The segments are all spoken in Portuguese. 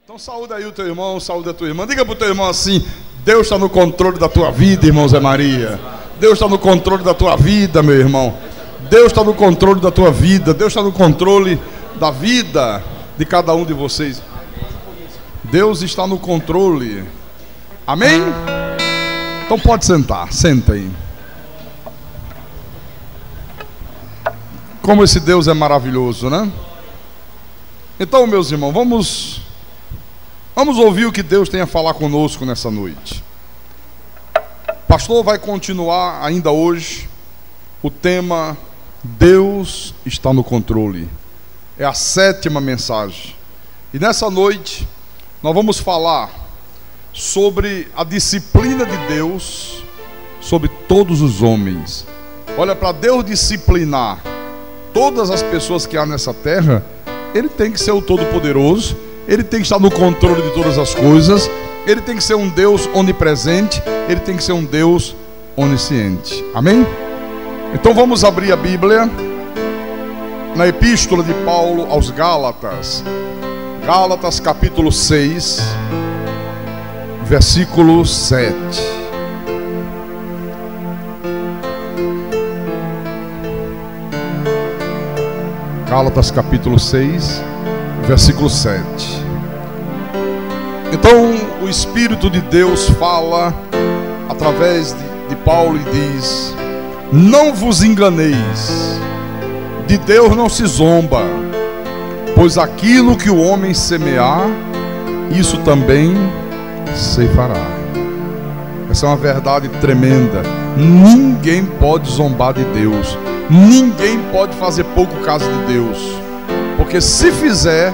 Então saúda aí o teu irmão, saúda a tua irmã. Diga para o teu irmão assim: Deus está no controle da tua vida, irmão Zé Maria. Deus está no controle da tua vida, meu irmão. Deus está no controle da tua vida. Deus está no controle da vida de cada um de vocês. Deus está no controle. Amém? Então pode sentar, senta aí. Como esse Deus é maravilhoso, né? Então, meus irmãos, vamos ouvir o que Deus tem a falar conosco nessa noite. O pastor vai continuar ainda hoje o tema Deus está no controle. É a 7ª mensagem. E nessa noite nós vamos falar sobre a disciplina de Deus sobre todos os homens. Olha, para Deus disciplinar todas as pessoas que há nessa terra, Ele tem que ser o Todo-Poderoso, Ele tem que estar no controle de todas as coisas, Ele tem que ser um Deus onipresente, Ele tem que ser um Deus onisciente. Amém? Então vamos abrir a Bíblia na Epístola de Paulo aos Gálatas. Gálatas capítulo 6, versículo 7. Gálatas capítulo 6, versículo 7. Então o Espírito de Deus fala através de Paulo e diz: não vos enganeis, de Deus não se zomba, pois aquilo que o homem semear, isso também ceifará. Essa é uma verdade tremenda. Ninguém pode zombar de Deus. Ninguém pode fazer pouco caso de Deus, porque se fizer,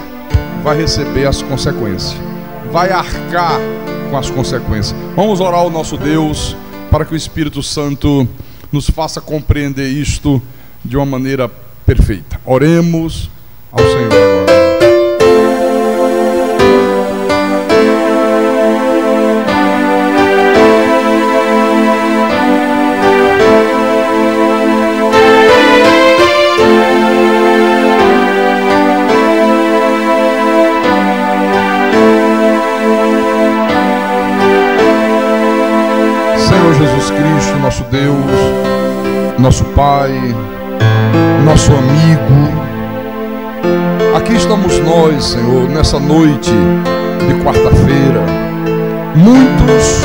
vai receber as consequências, vai arcar com as consequências. Vamos orar ao nosso Deus para que o Espírito Santo nos faça compreender isto de uma maneira perfeita. Oremos ao Senhor agora. Jesus Cristo, nosso Deus, nosso Pai, nosso amigo, aqui estamos nós, Senhor, nessa noite de quarta-feira. Muitos,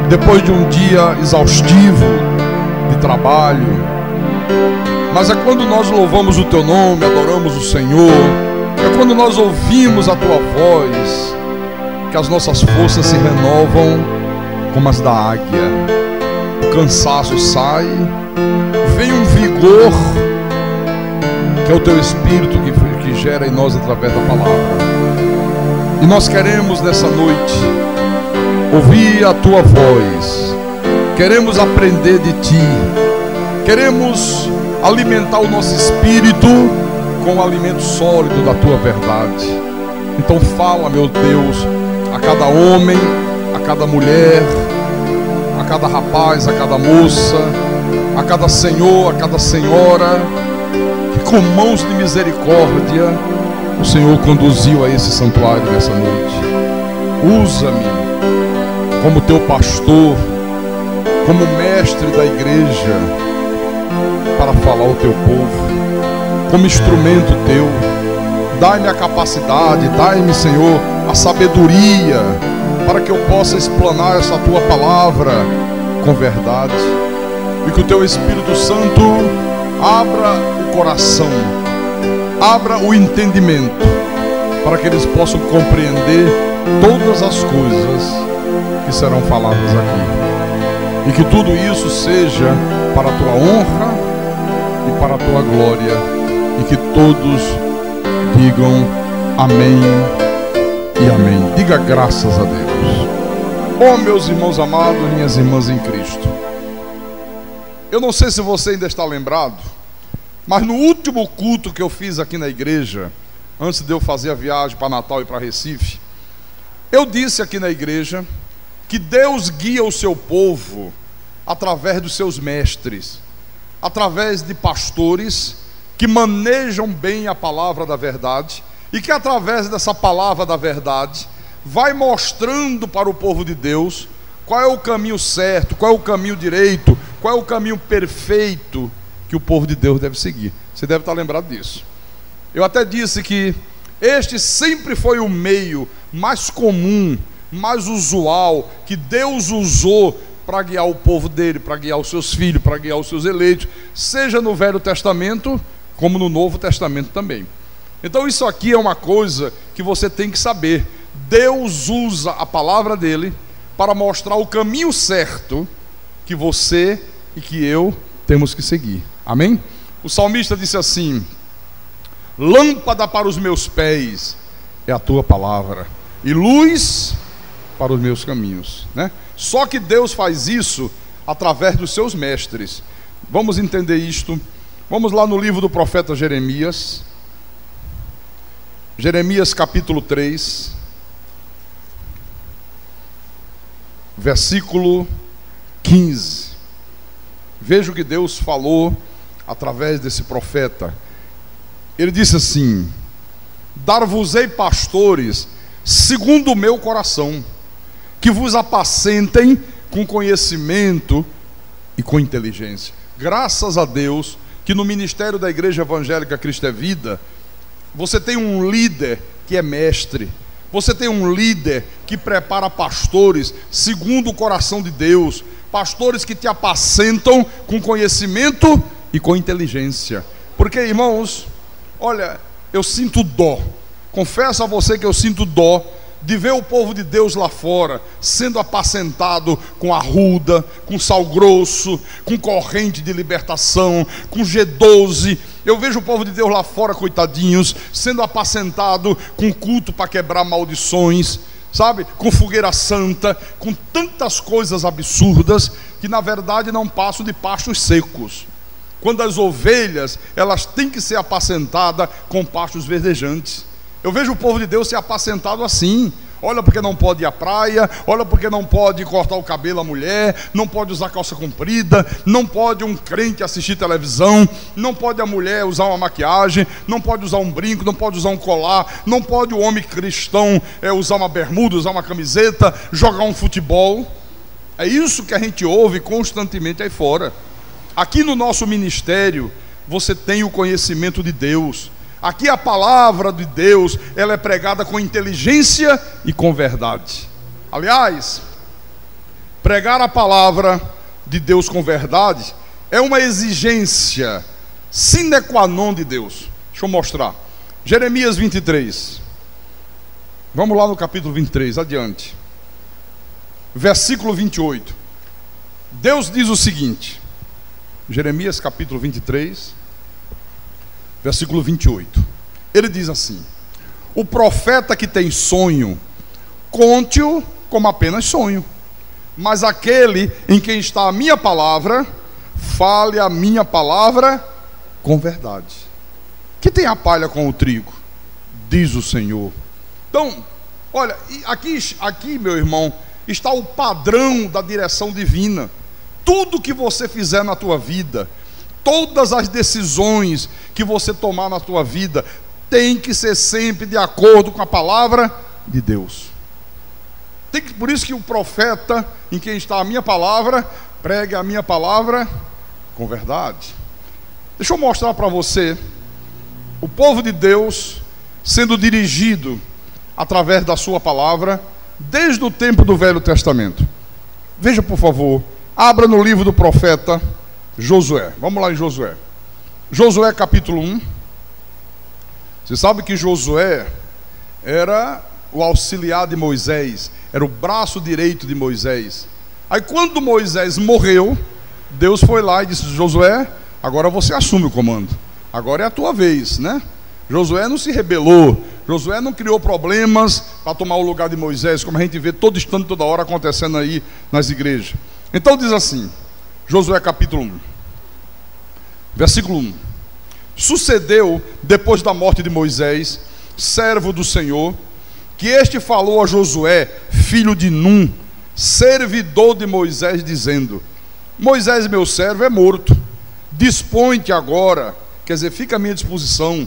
depois de um dia exaustivo de trabalho, mas é quando nós louvamos o Teu nome, adoramos o Senhor, é quando nós ouvimos a Tua voz, que as nossas forças se renovam como as da águia. O cansaço sai, vem um vigor, que é o Teu Espírito que gera em nós através da palavra. E nós queremos nessa noite ouvir a Tua voz, queremos aprender de Ti, queremos alimentar o nosso espírito com o alimento sólido da Tua verdade. Então fala, meu Deus, a cada homem, a cada mulher, a cada rapaz, a cada moça, a cada senhor, a cada senhora, que com mãos de misericórdia o Senhor conduziu a esse santuário nessa noite. Usa-me como Teu pastor, como mestre da igreja, para falar ao Teu povo, como instrumento Teu. Dai-me a capacidade, dai-me, Senhor, a sabedoria, para que eu possa explanar essa Tua palavra com verdade, e que o Teu Espírito Santo abra o coração, abra o entendimento, para que eles possam compreender todas as coisas que serão faladas aqui, e que tudo isso seja para a Tua honra e para a Tua glória, e que todos digam amém e amém. Diga graças a Deus. Oh, meus irmãos amados, minhas irmãs em Cristo, eu não sei se você ainda está lembrado, mas no último culto que eu fiz aqui na igreja, antes de eu fazer a viagem para Natal e para Recife, eu disse aqui na igreja que Deus guia o seu povo através dos seus mestres, através de pastores que manejam bem a palavra da verdade e que através dessa palavra da verdade vai mostrando para o povo de Deus qual é o caminho certo, qual é o caminho direito, qual é o caminho perfeito que o povo de Deus deve seguir. Você deve estar lembrado disso. Eu até disse que este sempre foi o meio mais comum, mais usual, que Deus usou para guiar o povo dele, para guiar os seus filhos, para guiar os seus eleitos, seja no Velho Testamento, como no Novo Testamento também. Então isso aqui é uma coisa que você tem que saber. Deus usa a palavra dele para mostrar o caminho certo que você e que eu temos que seguir. Amém? O salmista disse assim: lâmpada para os meus pés é a tua palavra, e luz para os meus caminhos, né? Só que Deus faz isso através dos seus mestres. Vamos entender isto. Vamos lá no livro do profeta Jeremias. Jeremias capítulo 3, versículo 15. Veja o que Deus falou através desse profeta. Ele disse assim: dar-vos-ei pastores segundo o meu coração, que vos apacentem com conhecimento e com inteligência. Graças a Deus que no ministério da Igreja Evangélica Cristo é Vida, você tem um líder que é mestre. Você tem um líder que prepara pastores segundo o coração de Deus, pastores que te apacentam com conhecimento e com inteligência. Porque, irmãos, olha, eu sinto dó, confesso a você que eu sinto dó de ver o povo de Deus lá fora sendo apacentado com arruda, com sal grosso, com corrente de libertação, com G12. Eu vejo o povo de Deus lá fora, coitadinhos, sendo apacentado com culto para quebrar maldições, sabe? Com fogueira santa, com tantas coisas absurdas que na verdade não passam de pastos secos. Quando as ovelhas, elas têm que ser apacentadas com pastos verdejantes. Eu vejo o povo de Deus ser apacentado assim. Olha porque não pode ir à praia, olha porque não pode cortar o cabelo a mulher, não pode usar calça comprida, não pode um crente assistir televisão, não pode a mulher usar uma maquiagem, não pode usar um brinco, não pode usar um colar, não pode o homem cristão usar uma bermuda, usar uma camiseta, jogar um futebol. É isso que a gente ouve constantemente aí fora. Aqui no nosso ministério você tem o conhecimento de Deus. Aqui a palavra de Deus, ela é pregada com inteligência e com verdade. Aliás, pregar a palavra de Deus com verdade é uma exigência sine qua non de Deus. Deixa eu mostrar. Jeremias 23. Vamos lá no capítulo 23, adiante. Versículo 28. Deus diz o seguinte. Jeremias capítulo 23, versículo 28. Ele diz assim: o profeta que tem sonho, conte-o como apenas sonho, mas aquele em quem está a minha palavra, fale a minha palavra com verdade. Que tem a palha com o trigo, diz o Senhor. Então, olha, aqui meu irmão, está o padrão da direção divina. Tudo que você fizer na tua vida, todas as decisões que você tomar na tua vida, tem que ser sempre de acordo com a palavra de Deus. Por isso que o profeta, em quem está a minha palavra, pregue a minha palavra com verdade. Deixa eu mostrar para você o povo de Deus sendo dirigido através da sua palavra desde o tempo do Velho Testamento. Veja, por favor, abra no livro do profeta Josué. Vamos lá em Josué. Josué capítulo 1. Você sabe que Josué era o auxiliar de Moisés, era o braço direito de Moisés. Aí quando Moisés morreu, Deus foi lá e disse: Josué, agora você assume o comando, agora é a tua vez, né? Josué não se rebelou, Josué não criou problemas para tomar o lugar de Moisés, como a gente vê todo instante, toda hora acontecendo aí nas igrejas. Então diz assim, Josué capítulo 1, versículo 1. Sucedeu, depois da morte de Moisés, servo do Senhor, que este falou a Josué, filho de Num, servidor de Moisés, dizendo: Moisés, meu servo, é morto. Dispõe-te agora, quer dizer, fica à minha disposição,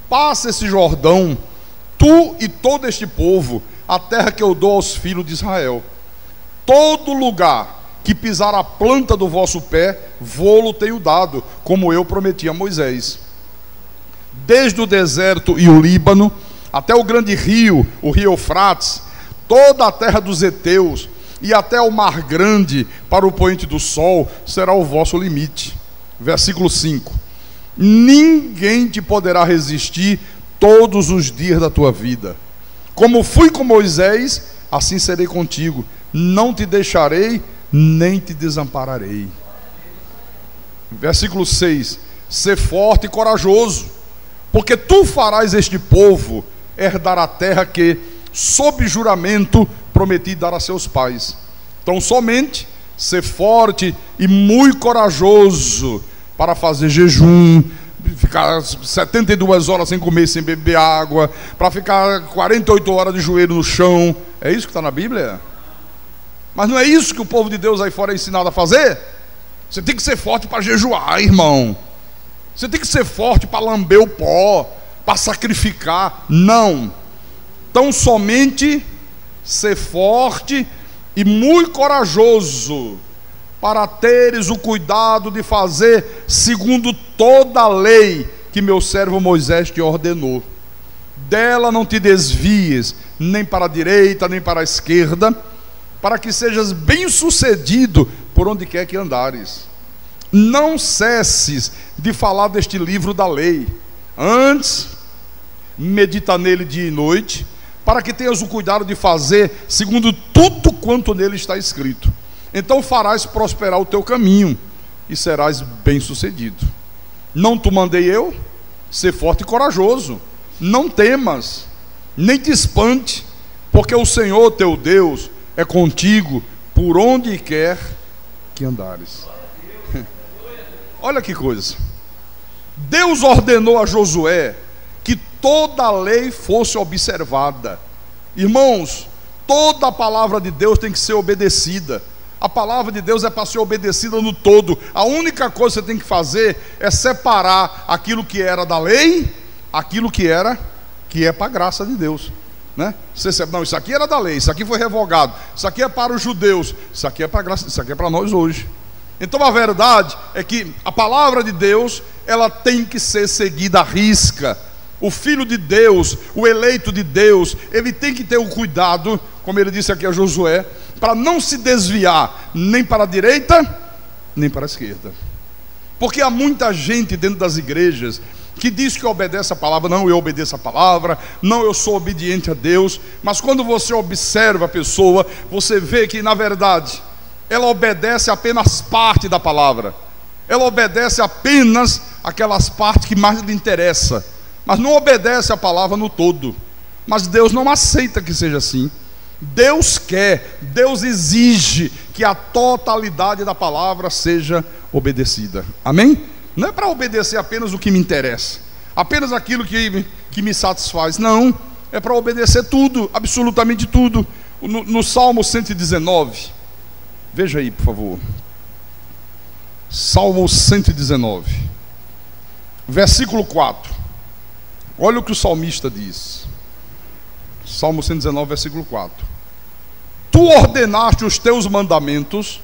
passa esse Jordão tu e todo este povo, a terra que eu dou aos filhos de Israel. Todo lugar que pisar a planta do vosso pé, vô-lo tenho dado, como eu prometi a Moisés. Desde o deserto e o Líbano, até o grande rio, o rio Eufrates, toda a terra dos heteus, e até o mar grande, para o poente do sol, será o vosso limite. Versículo 5. Ninguém te poderá resistir todos os dias da tua vida. Como fui com Moisés, assim serei contigo. Não te deixarei, nem te desampararei. Versículo 6. Sê forte e corajoso, porque tu farás este povo herdar a terra que, sob juramento, prometi dar a seus pais. Então somente ser forte e muito corajoso para fazer jejum, ficar 72 horas sem comer, sem beber água, para ficar 48 horas de joelho no chão. É isso que está na Bíblia? Mas não é isso que o povo de Deus aí fora é ensinado a fazer? Você tem que ser forte para jejuar, irmão. Você tem que ser forte para lamber o pó, para sacrificar. Não. Então somente ser forte e muito corajoso, para teres o cuidado de fazer segundo toda a lei que meu servo Moisés te ordenou. Dela não te desvies, nem para a direita, nem para a esquerda, para que sejas bem-sucedido por onde quer que andares. Não cesses de falar deste livro da lei. Antes, medita nele dia e noite, para que tenhas o cuidado de fazer segundo tudo quanto nele está escrito. Então farás prosperar o teu caminho e serás bem-sucedido. Não te mandei eu? Ser forte e corajoso. Não temas, nem te espante, porque o Senhor teu Deus é contigo por onde quer que andares. Olha que coisa. Deus ordenou a Josué que toda a lei fosse observada. Irmãos, toda a palavra de Deus tem que ser obedecida. A palavra de Deus é para ser obedecida no todo. A única coisa que você tem que fazer é separar aquilo que era da lei, aquilo que é para a graça de Deus, né? Você sabe, não, isso aqui era da lei, isso aqui foi revogado, isso aqui é para os judeus, isso aqui é para a graça, isso aqui é para nós hoje. Então a verdade é que a palavra de Deus, ela tem que ser seguida à risca. O filho de Deus, o eleito de Deus, ele tem que ter o cuidado, como ele disse aqui a Josué, para não se desviar nem para a direita, nem para a esquerda. Porque há muita gente dentro das igrejas que diz que obedece a palavra. Não, eu obedeço a palavra, não, eu sou obediente a Deus. Mas quando você observa a pessoa, você vê que na verdade ela obedece apenas parte da palavra. Ela obedece apenas aquelas partes que mais lhe interessam, mas não obedece a palavra no todo. Mas Deus não aceita que seja assim. Deus quer, Deus exige que a totalidade da palavra seja obedecida. Amém? Não é para obedecer apenas o que me interessa, apenas aquilo que me satisfaz. Não, é para obedecer tudo, absolutamente tudo. No Salmo 119, veja aí, por favor. Salmo 119, versículo 4. Olha o que o salmista diz. Salmo 119, versículo 4. Tu ordenaste os teus mandamentos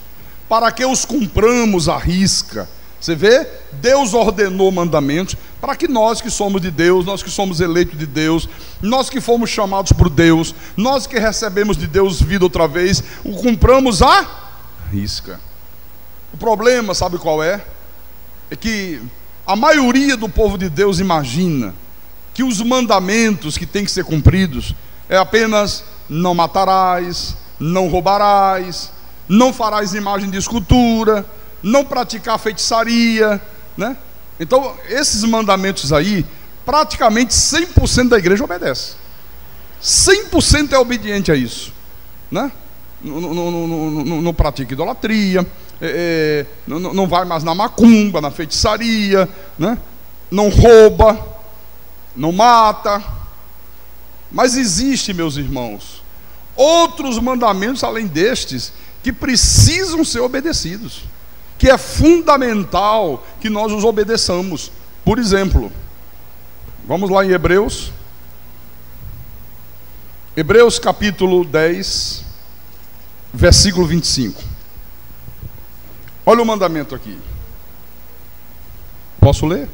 para que os cumpramos à risca. Você vê? Deus ordenou mandamentos para que nós que somos de Deus, nós que somos eleitos de Deus, nós que fomos chamados por Deus, nós que recebemos de Deus vida outra vez, o cumpramos à risca. O problema, sabe qual é? É que a maioria do povo de Deus imagina que os mandamentos que têm que ser cumpridos é apenas não matarás, não roubarás, não farás imagem de escultura, não praticar feitiçaria, né? Então esses mandamentos aí, praticamente 100% da igreja obedece. 100% é obediente a isso, né? Não pratica idolatria, não vai mais na macumba, na feitiçaria, né? Não rouba, não mata. Mas existe, meus irmãos, outros mandamentos além destes que precisam ser obedecidos, que é fundamental que nós os obedeçamos. Por exemplo, vamos lá em Hebreus, Hebreus capítulo 10, versículo 25. Olha o mandamento aqui. Posso ler?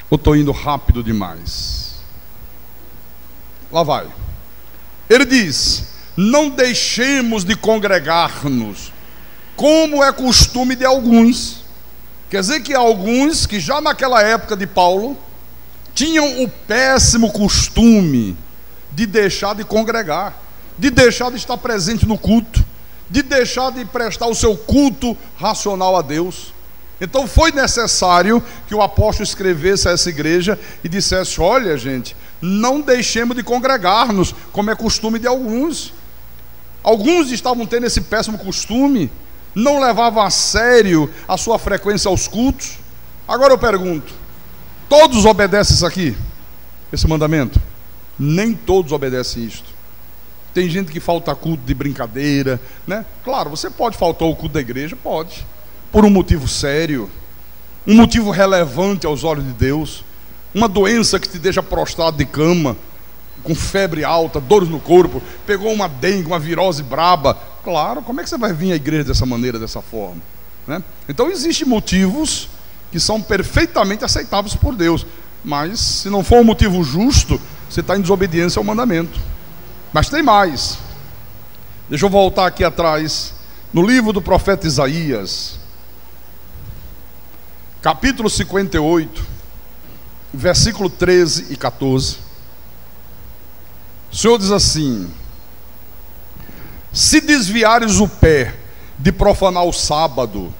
Ou estou indo rápido demais? Lá vai. Ele diz: não deixemos de congregar-nos, como é costume de alguns. Quer dizer que alguns que já naquela época de Paulo tinham o péssimo costume de deixar de congregar, de deixar de estar presente no culto, de deixar de prestar o seu culto racional a Deus. Então foi necessário que o apóstolo escrevesse a essa igreja e dissesse: olha, gente, não deixemos de congregar-nos, como é costume de alguns. Alguns estavam tendo esse péssimo costume, não levavam a sério a sua frequência aos cultos. Agora eu pergunto: todos obedecem isso aqui? Esse mandamento? Nem todos obedecem isto. Tem gente que falta culto de brincadeira, né? Claro, você pode faltar o culto da igreja, pode, por um motivo sério, um motivo relevante aos olhos de Deus, uma doença que te deixa prostrado de cama, com febre alta, dores no corpo, pegou uma dengue, uma virose braba. Claro, como é que você vai vir à igreja dessa maneira, dessa forma, né? Então existem motivos que são perfeitamente aceitáveis por Deus, mas se não for um motivo justo, você está em desobediência ao mandamento. Mas tem mais. Deixa eu voltar aqui atrás, no livro do profeta Isaías, capítulo 58, versículo 13 e 14. O Senhor diz assim: se desviares o pé de profanar o sábado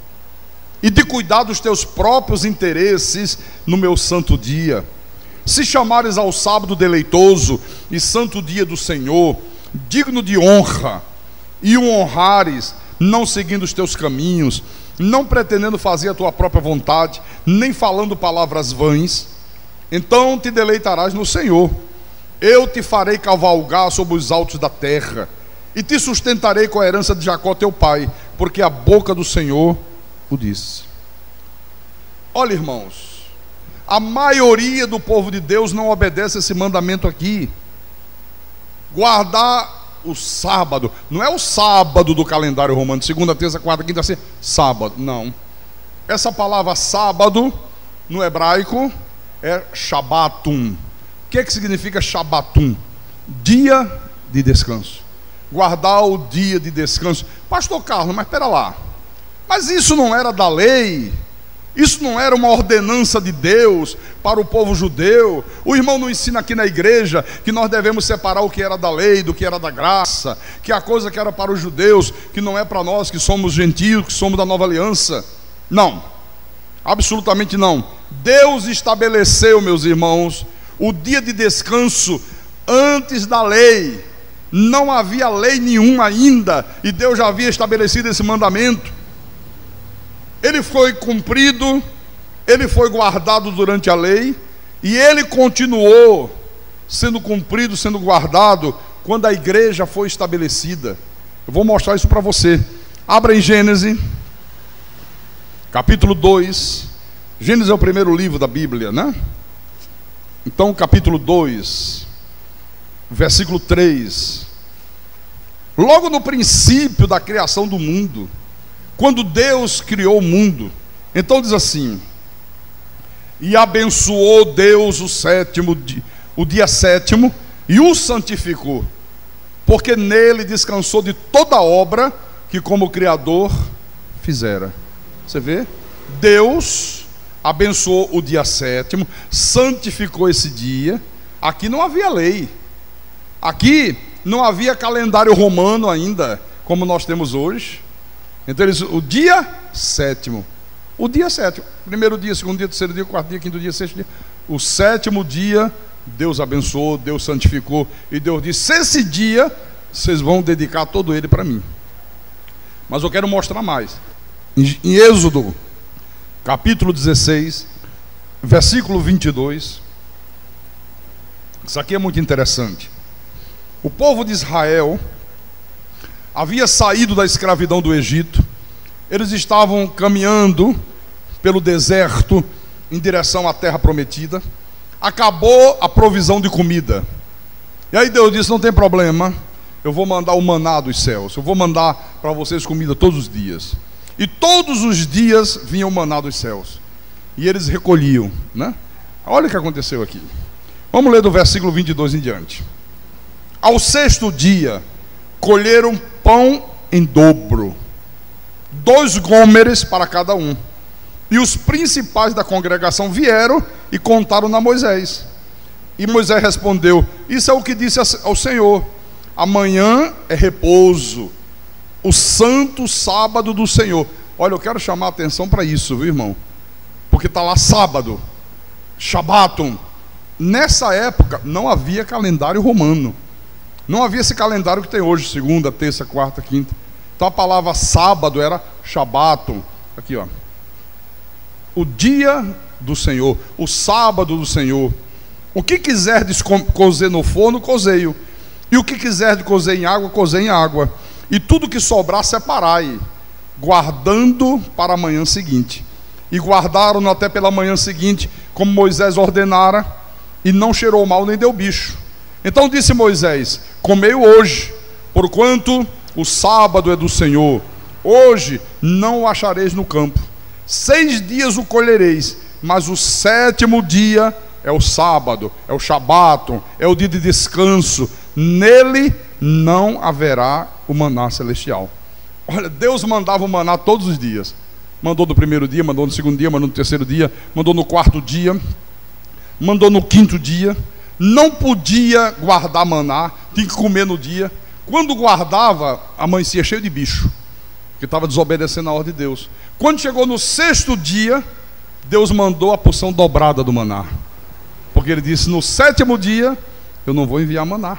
e de cuidar dos teus próprios interesses no meu santo dia, se chamares ao sábado deleitoso e santo dia do Senhor, digno de honra, e o honrares, não seguindo os teus caminhos, não pretendendo fazer a tua própria vontade, nem falando palavras vãs, então te deleitarás no Senhor. Eu te farei cavalgar sobre os altos da terra, e te sustentarei com a herança de Jacó teu pai, porque a boca do Senhor o disse. Olha, irmãos, a maioria do povo de Deus não obedece esse mandamento aqui. Guardar o sábado, não é o sábado do calendário romano, segunda, terça, quarta, quinta, sexta, sábado, não. Essa palavra sábado, no hebraico, é Shabbatum. O que significa Shabbatum? Dia de descanso. Guardar o dia de descanso. Pastor Carlos, mas espera lá, mas isso não era da lei? Isso não era uma ordenança de Deus para o povo judeu? O irmão não ensina aqui na igreja que nós devemos separar o que era da lei do que era da graça, que a coisa que era para os judeus, que não é para nós que somos gentios, que somos da nova aliança? Não, absolutamente não. Deus estabeleceu, meus irmãos, o dia de descanso antes da lei. Não havia lei nenhuma ainda, e Deus já havia estabelecido esse mandamento. Ele foi cumprido, ele foi guardado durante a lei, e ele continuou sendo cumprido, sendo guardado, quando a igreja foi estabelecida. Eu vou mostrar isso para você. Abra em Gênesis, capítulo 2. Gênesis é o primeiro livro da Bíblia, né? Então, capítulo 2, versículo 3. Logo no princípio da criação do mundo, quando Deus criou o mundo, então diz assim: e abençoou Deus o dia sétimo, e o santificou, porque nele descansou de toda a obra que como Criador fizera. Você vê? Deus abençoou o dia sétimo, santificou esse dia. Aqui não havia lei, aqui não havia calendário romano ainda, como nós temos hoje. Então ele diz, o dia sétimo. O dia sétimo, primeiro dia, segundo dia, terceiro dia, quarto dia, quinto dia, sexto dia. O sétimo dia, Deus abençoou, Deus santificou, e Deus disse: esse dia, vocês vão dedicar todo ele para mim. Mas eu quero mostrar mais. Em Êxodo, capítulo 16, versículo 22. Isso aqui é muito interessante. O povo de Israel havia saído da escravidão do Egito. Eles estavam caminhando pelo deserto em direção à terra prometida. Acabou a provisão de comida. E aí Deus disse: não tem problema, eu vou mandar o maná dos céus, eu vou mandar para vocês comida todos os dias. E todos os dias vinha o maná dos céus, e eles recolhiam, né? Olha o que aconteceu aqui. Vamos ler do versículo 22 em diante. Ao sexto dia, colheram pão em dobro, 2 gômeres para cada um. E os principais da congregação vieram e contaram a Moisés. E Moisés respondeu: isso é o que disse ao Senhor: amanhã é repouso, o santo sábado do Senhor. Olha, eu quero chamar a atenção para isso, viu, irmão? Porque está lá sábado, Shabatum. Nessa época não havia calendário romano, não havia esse calendário que tem hoje, segunda, terça, quarta, quinta. Então a palavra sábado era Shabatum. Aqui, ó, o dia do Senhor, o sábado do Senhor. O que quiserdes cozer no forno, cozeio, e o que quiserdes cozer em água, cozei em água, e tudo que sobrar separai, guardando para a manhã seguinte. E guardaram-no até pela manhã seguinte, como Moisés ordenara, e não cheirou mal nem deu bicho. Então disse Moisés: comei hoje, porquanto o sábado é do Senhor. Hoje não o achareis no campo. 6 dias o colhereis, mas o 7º dia é o sábado, é o Shabatum, é o dia de descanso. Nele não haverá o maná celestial. Olha, Deus mandava o maná todos os dias. Mandou no primeiro dia, mandou no segundo dia, mandou no terceiro dia, mandou no 4º dia, mandou no 5º dia. Não podia guardar maná, tinha que comer no dia. Quando guardava, amanhecia cheio de bicho, que estava desobedecendo a ordem de Deus. Quando chegou no 6º dia, Deus mandou a porção dobrada do maná, porque ele disse: no 7º dia eu não vou enviar maná,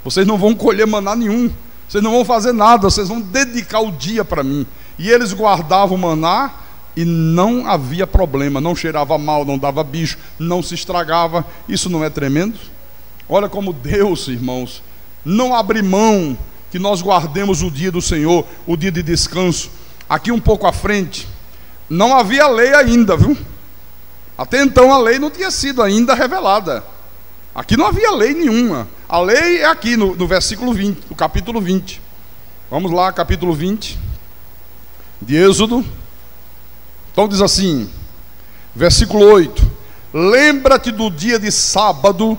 vocês não vão colher maná nenhum, vocês não vão fazer nada, vocês vão dedicar o dia para mim. E eles guardavam o maná e não havia problema, não cheirava mal, não dava bicho, não se estragava. Isso não é tremendo? Olha como Deus, irmãos, não abre mão que nós guardemos o dia do Senhor, o dia de descanso. Aqui um pouco à frente, não havia lei ainda, viu? Até então a lei não tinha sido ainda revelada. Aqui não havia lei nenhuma. A lei é aqui no versículo 20, no capítulo 20. Vamos lá, capítulo 20 de Êxodo. Então diz assim, versículo 8: lembra-te do dia de sábado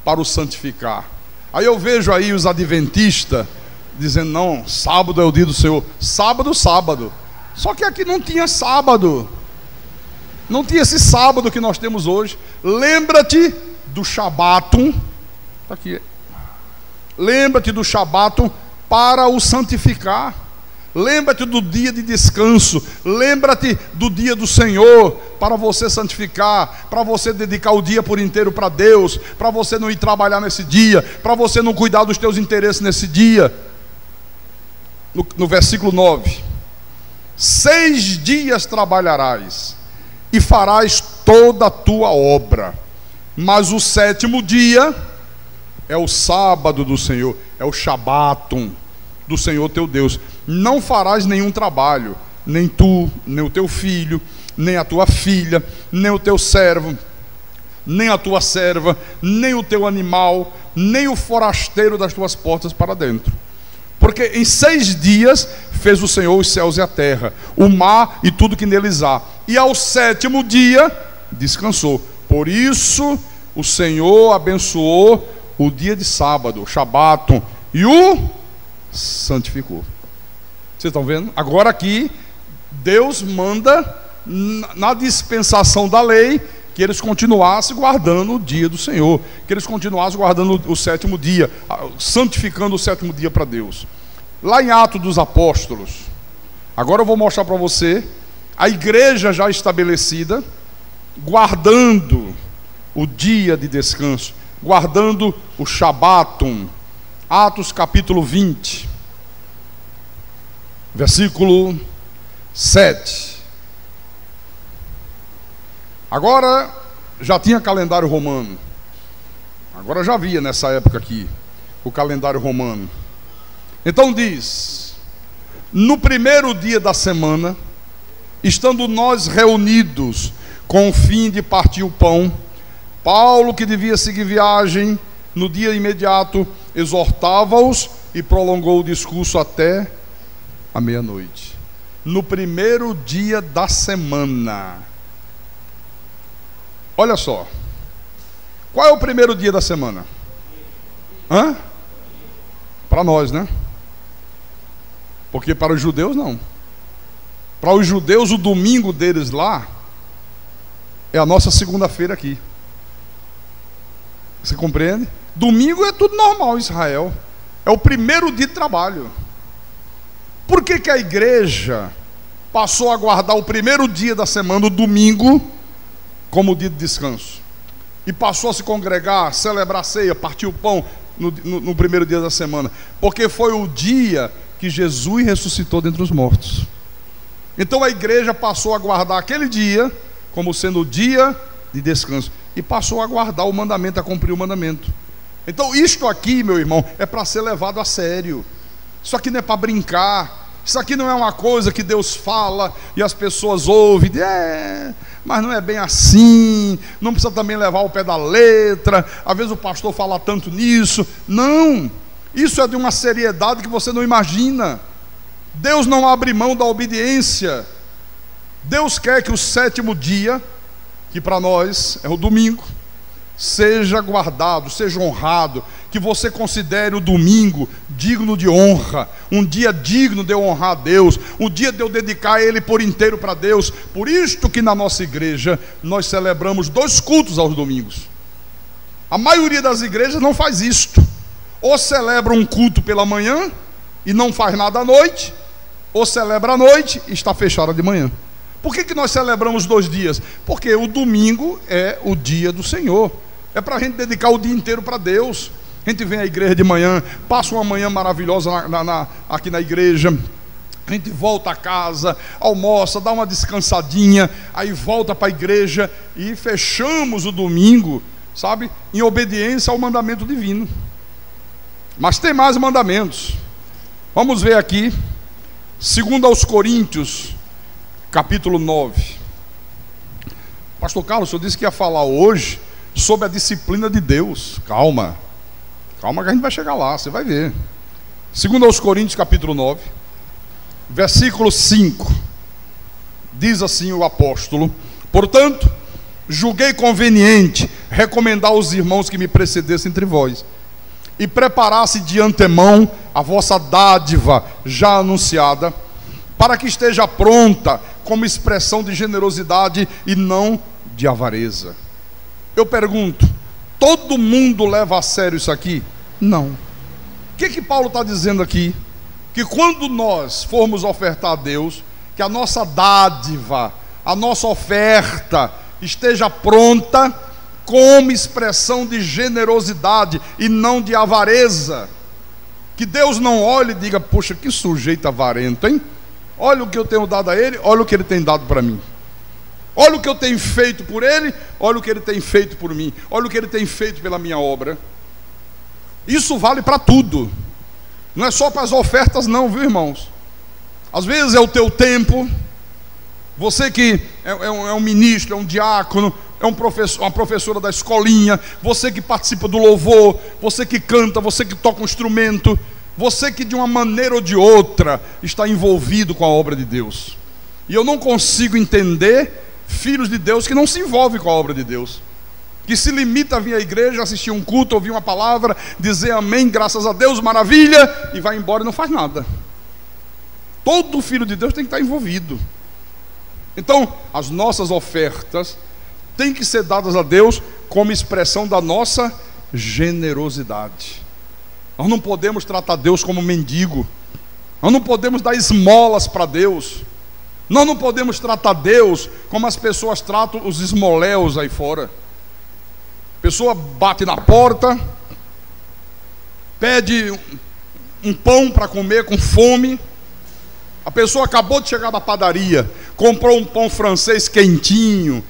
para o santificar. Aí eu vejo aí os adventistas dizendo: não, sábado é o dia do Senhor. Sábado, sábado. Só que aqui não tinha sábado, não tinha esse sábado que nós temos hoje. Lembra-te do Shabatum, está aqui. Lembra-te do Shabatum para o santificar. Lembra-te do dia de descanso, lembra-te do dia do Senhor, para você santificar, para você dedicar o dia por inteiro para Deus, para você não ir trabalhar nesse dia, para você não cuidar dos teus interesses nesse dia. No versículo 9: 6 dias trabalharás e farás toda a tua obra, mas o 7º dia é o sábado do Senhor, é o Shabatum do Senhor teu Deus. Não farás nenhum trabalho, nem tu, nem o teu filho, nem a tua filha, nem o teu servo, nem a tua serva, nem o teu animal, nem o forasteiro das tuas portas para dentro. Porque em 6 dias fez o Senhor os céus e a terra, o mar e tudo que neles há, e ao 7º dia descansou. Por isso o Senhor abençoou o dia de sábado, o Shabatum, e o santificou. Vocês estão vendo? Agora aqui Deus manda, na dispensação da lei, que eles continuassem guardando o dia do Senhor, que eles continuassem guardando o 7º dia, santificando o 7º dia para Deus. Lá em Atos dos Apóstolos, agora eu vou mostrar para você a igreja já estabelecida, guardando o dia de descanso, guardando o Shabatum. Atos capítulo 20, versículo 7. Agora já tinha calendário romano, agora já havia nessa época aqui o calendário romano. Então diz: no primeiro dia da semana, estando nós reunidos com o fim de partir o pão, Paulo, que devia seguir viagem, No dia imediato, exortava-os e prolongou o discurso até a meia-noite. No primeiro dia da semana. Olha só. Qual é o primeiro dia da semana? Para nós, né? Porque para os judeus não. Para os judeus o domingo deles lá é a nossa segunda-feira aqui. Você compreende? Domingo é tudo normal em Israel. É o primeiro dia de trabalho. Por que que a igreja passou a guardar o primeiro dia da semana, o domingo, como dia de descanso? E passou a se congregar, celebrar a ceia, partir o pão no primeiro dia da semana? Porque foi o dia que Jesus ressuscitou dentre os mortos. Então a igreja passou a guardar aquele dia como sendo o dia de descanso. E passou a guardar o mandamento, a cumprir o mandamento. Então isto aqui, meu irmão, é para ser levado a sério. Isso aqui não é para brincar. Isso aqui não é uma coisa que Deus fala e as pessoas ouvem, mas não é bem assim, não precisa também levar o pé da letra, às vezes o pastor fala tanto nisso. Não, isso é de uma seriedade que você não imagina. Deus não abre mão da obediência. Deus quer que o sétimo dia, que para nós é o domingo, seja guardado, seja honrado, que você considere o domingo digno de honra, um dia digno de eu honrar a Deus, um dia de eu dedicar ele por inteiro para Deus. Por isto que na nossa igreja nós celebramos 2 cultos aos domingos. A maioria das igrejas não faz isto, ou celebra um culto pela manhã e não faz nada à noite, ou celebra à noite e está fechada de manhã. Por que nós celebramos 2 dias? Porque o domingo é o dia do Senhor, é para a gente dedicar o dia inteiro para Deus. A gente vem à igreja de manhã, passa uma manhã maravilhosa aqui na igreja, a gente volta a casa, almoça, dá uma descansadinha, aí volta para a igreja e fechamos o domingo, sabe, em obediência ao mandamento divino. Mas tem mais mandamentos. Vamos ver aqui, 2 aos Coríntios, capítulo 9. Pastor Carlos, o senhor disse que ia falar hoje sobre a disciplina de Deus. Calma que a gente vai chegar lá, você vai ver. 2 aos Coríntios, capítulo 9, versículo 5. Diz assim o apóstolo: portanto, julguei conveniente recomendar aos irmãos que me precedessem entre vós, e preparasse de antemão a vossa dádiva já anunciada, para que esteja pronta como expressão de generosidade e não de avareza. Eu pergunto, todo mundo leva a sério isso aqui? Não. O que Paulo está dizendo aqui? Que quando nós formos ofertar a Deus, que a nossa dádiva, a nossa oferta esteja pronta como expressão de generosidade e não de avareza. Que Deus não olhe e diga: poxa, que sujeito avarento, hein? Olha o que eu tenho dado a ele, olha o que ele tem dado para mim. Olha o que eu tenho feito por ele, olha o que ele tem feito por mim, olha o que ele tem feito pela minha obra. Isso vale para tudo, não é só para as ofertas não, viu, irmãos? Às vezes é o teu tempo. Você que é um ministro, é um diácono, é um professor, uma professora da escolinha, você que participa do louvor, você que canta, você que toca um instrumento, você que de uma maneira ou de outra está envolvido com a obra de Deus. E eu não consigo entender filhos de Deus que não se envolvem com a obra de Deus, que se limita a vir à igreja, assistir um culto, ouvir uma palavra, dizer amém, graças a Deus, maravilha, e vai embora e não faz nada. Todo filho de Deus tem que estar envolvido. Então, as nossas ofertas têm que ser dadas a Deus como expressão da nossa generosidade. Nós não podemos tratar Deus como mendigo. Nós não podemos dar esmolas para Deus. Nós não podemos tratar Deus como as pessoas tratam os esmoléus aí fora. A pessoa bate na porta, pede um pão para comer com fome. A pessoa acabou de chegar da padaria, comprou um pão francês quentinho.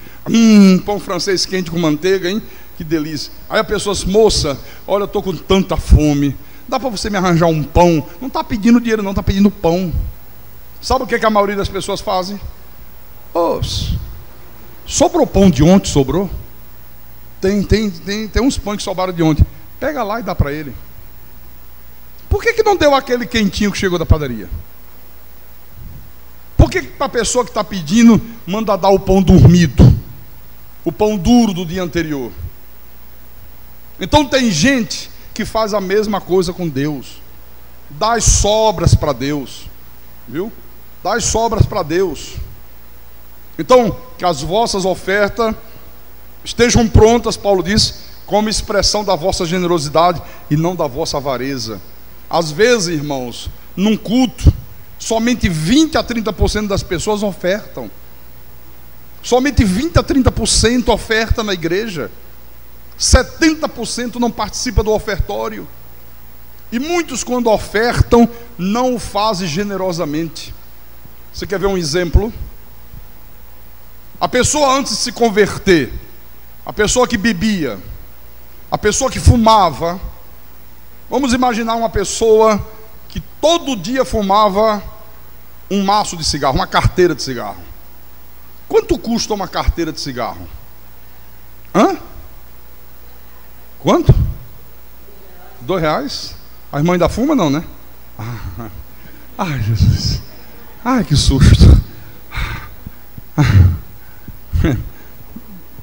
Pão francês quente com manteiga, hein? Que delícia. Aí a pessoa diz: moça, olha, eu estou com tanta fome, dá para você me arranjar um pão? Não está pedindo dinheiro não, está pedindo pão. Sabe o que a maioria das pessoas fazem? Sobrou pão de ontem, sobrou? Tem uns pães que sobraram de ontem. Pega lá e dá para ele. Por que não deu aquele quentinho que chegou da padaria? Por que para a pessoa que está pedindo, manda dar o pão dormido, o pão duro do dia anterior? Então tem gente que faz a mesma coisa com Deus. Dá as sobras para Deus, viu? Dá as sobras para Deus. Então, que as vossas ofertas estejam prontas, Paulo diz, como expressão da vossa generosidade e não da vossa avareza. Às vezes, irmãos, num culto, somente 20 a 30% das pessoas ofertam. Somente 20 a 30% oferta na igreja. 70% não participa do ofertório. E muitos, quando ofertam, não o fazem generosamente. Você quer ver um exemplo? A pessoa antes de se converter, a pessoa que bebia, a pessoa que fumava, vamos imaginar uma pessoa que todo dia fumava um maço de cigarro, uma carteira de cigarro. Quanto custa uma carteira de cigarro? Hã? Quanto? R$2? A irmã ainda fuma não, né? Ai, Jesus. Ai, que susto.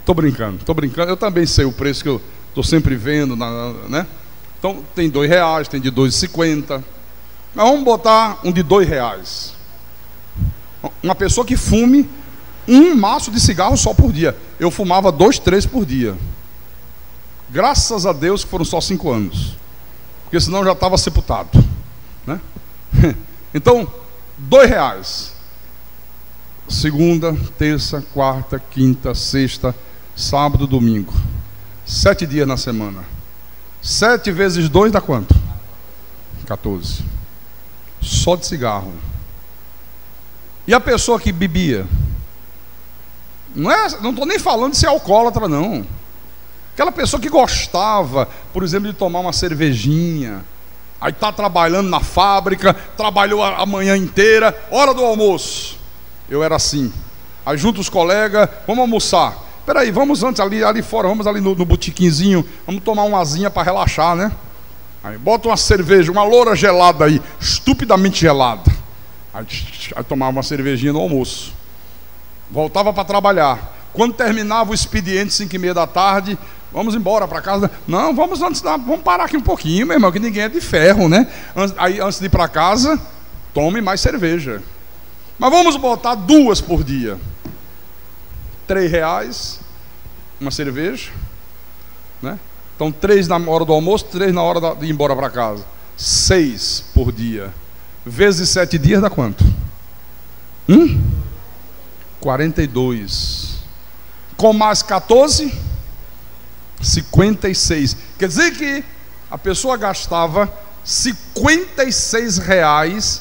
Tô brincando. Eu também sei o preço que eu estou sempre vendo, né? Então tem R$2, tem de R$2,50. Mas vamos botar um de R$2. Uma pessoa que fume um maço de cigarro só por dia. Eu fumava 2, 3 por dia. Graças a Deus que foram só 5 anos. Porque senão eu já estava sepultado, né? Então, R$2. Segunda, terça, quarta, quinta, sexta, sábado, domingo. 7 dias na semana. 7 vezes 2 dá quanto? 14. Só de cigarro. E a pessoa que bebia? Não estou nem falando de ser alcoólatra, não. Aquela pessoa que gostava, por exemplo, de tomar uma cervejinha. Aí está trabalhando na fábrica, trabalhou a manhã inteira, hora do almoço. Eu era assim. Aí junto os colegas, vamos almoçar. Peraí, vamos antes ali fora, vamos ali no botiquinzinho, vamos tomar uma asinha para relaxar, né? Aí bota uma cerveja, uma loura gelada aí, estupidamente gelada. Aí tomava uma cervejinha no almoço. Voltava para trabalhar. Quando terminava o expediente, 5h30 da tarde, vamos embora para casa. Não, vamos parar aqui um pouquinho, meu irmão, que ninguém é de ferro, né? Aí antes de ir para casa, tome mais cerveja. Mas vamos botar 2 por dia. R$3, uma cerveja, né? Então 3 na hora do almoço, 3 na hora de ir embora para casa. 6 por dia. Vezes 7 dias dá quanto? 42. Com mais 14, 56. Quer dizer que a pessoa gastava R$56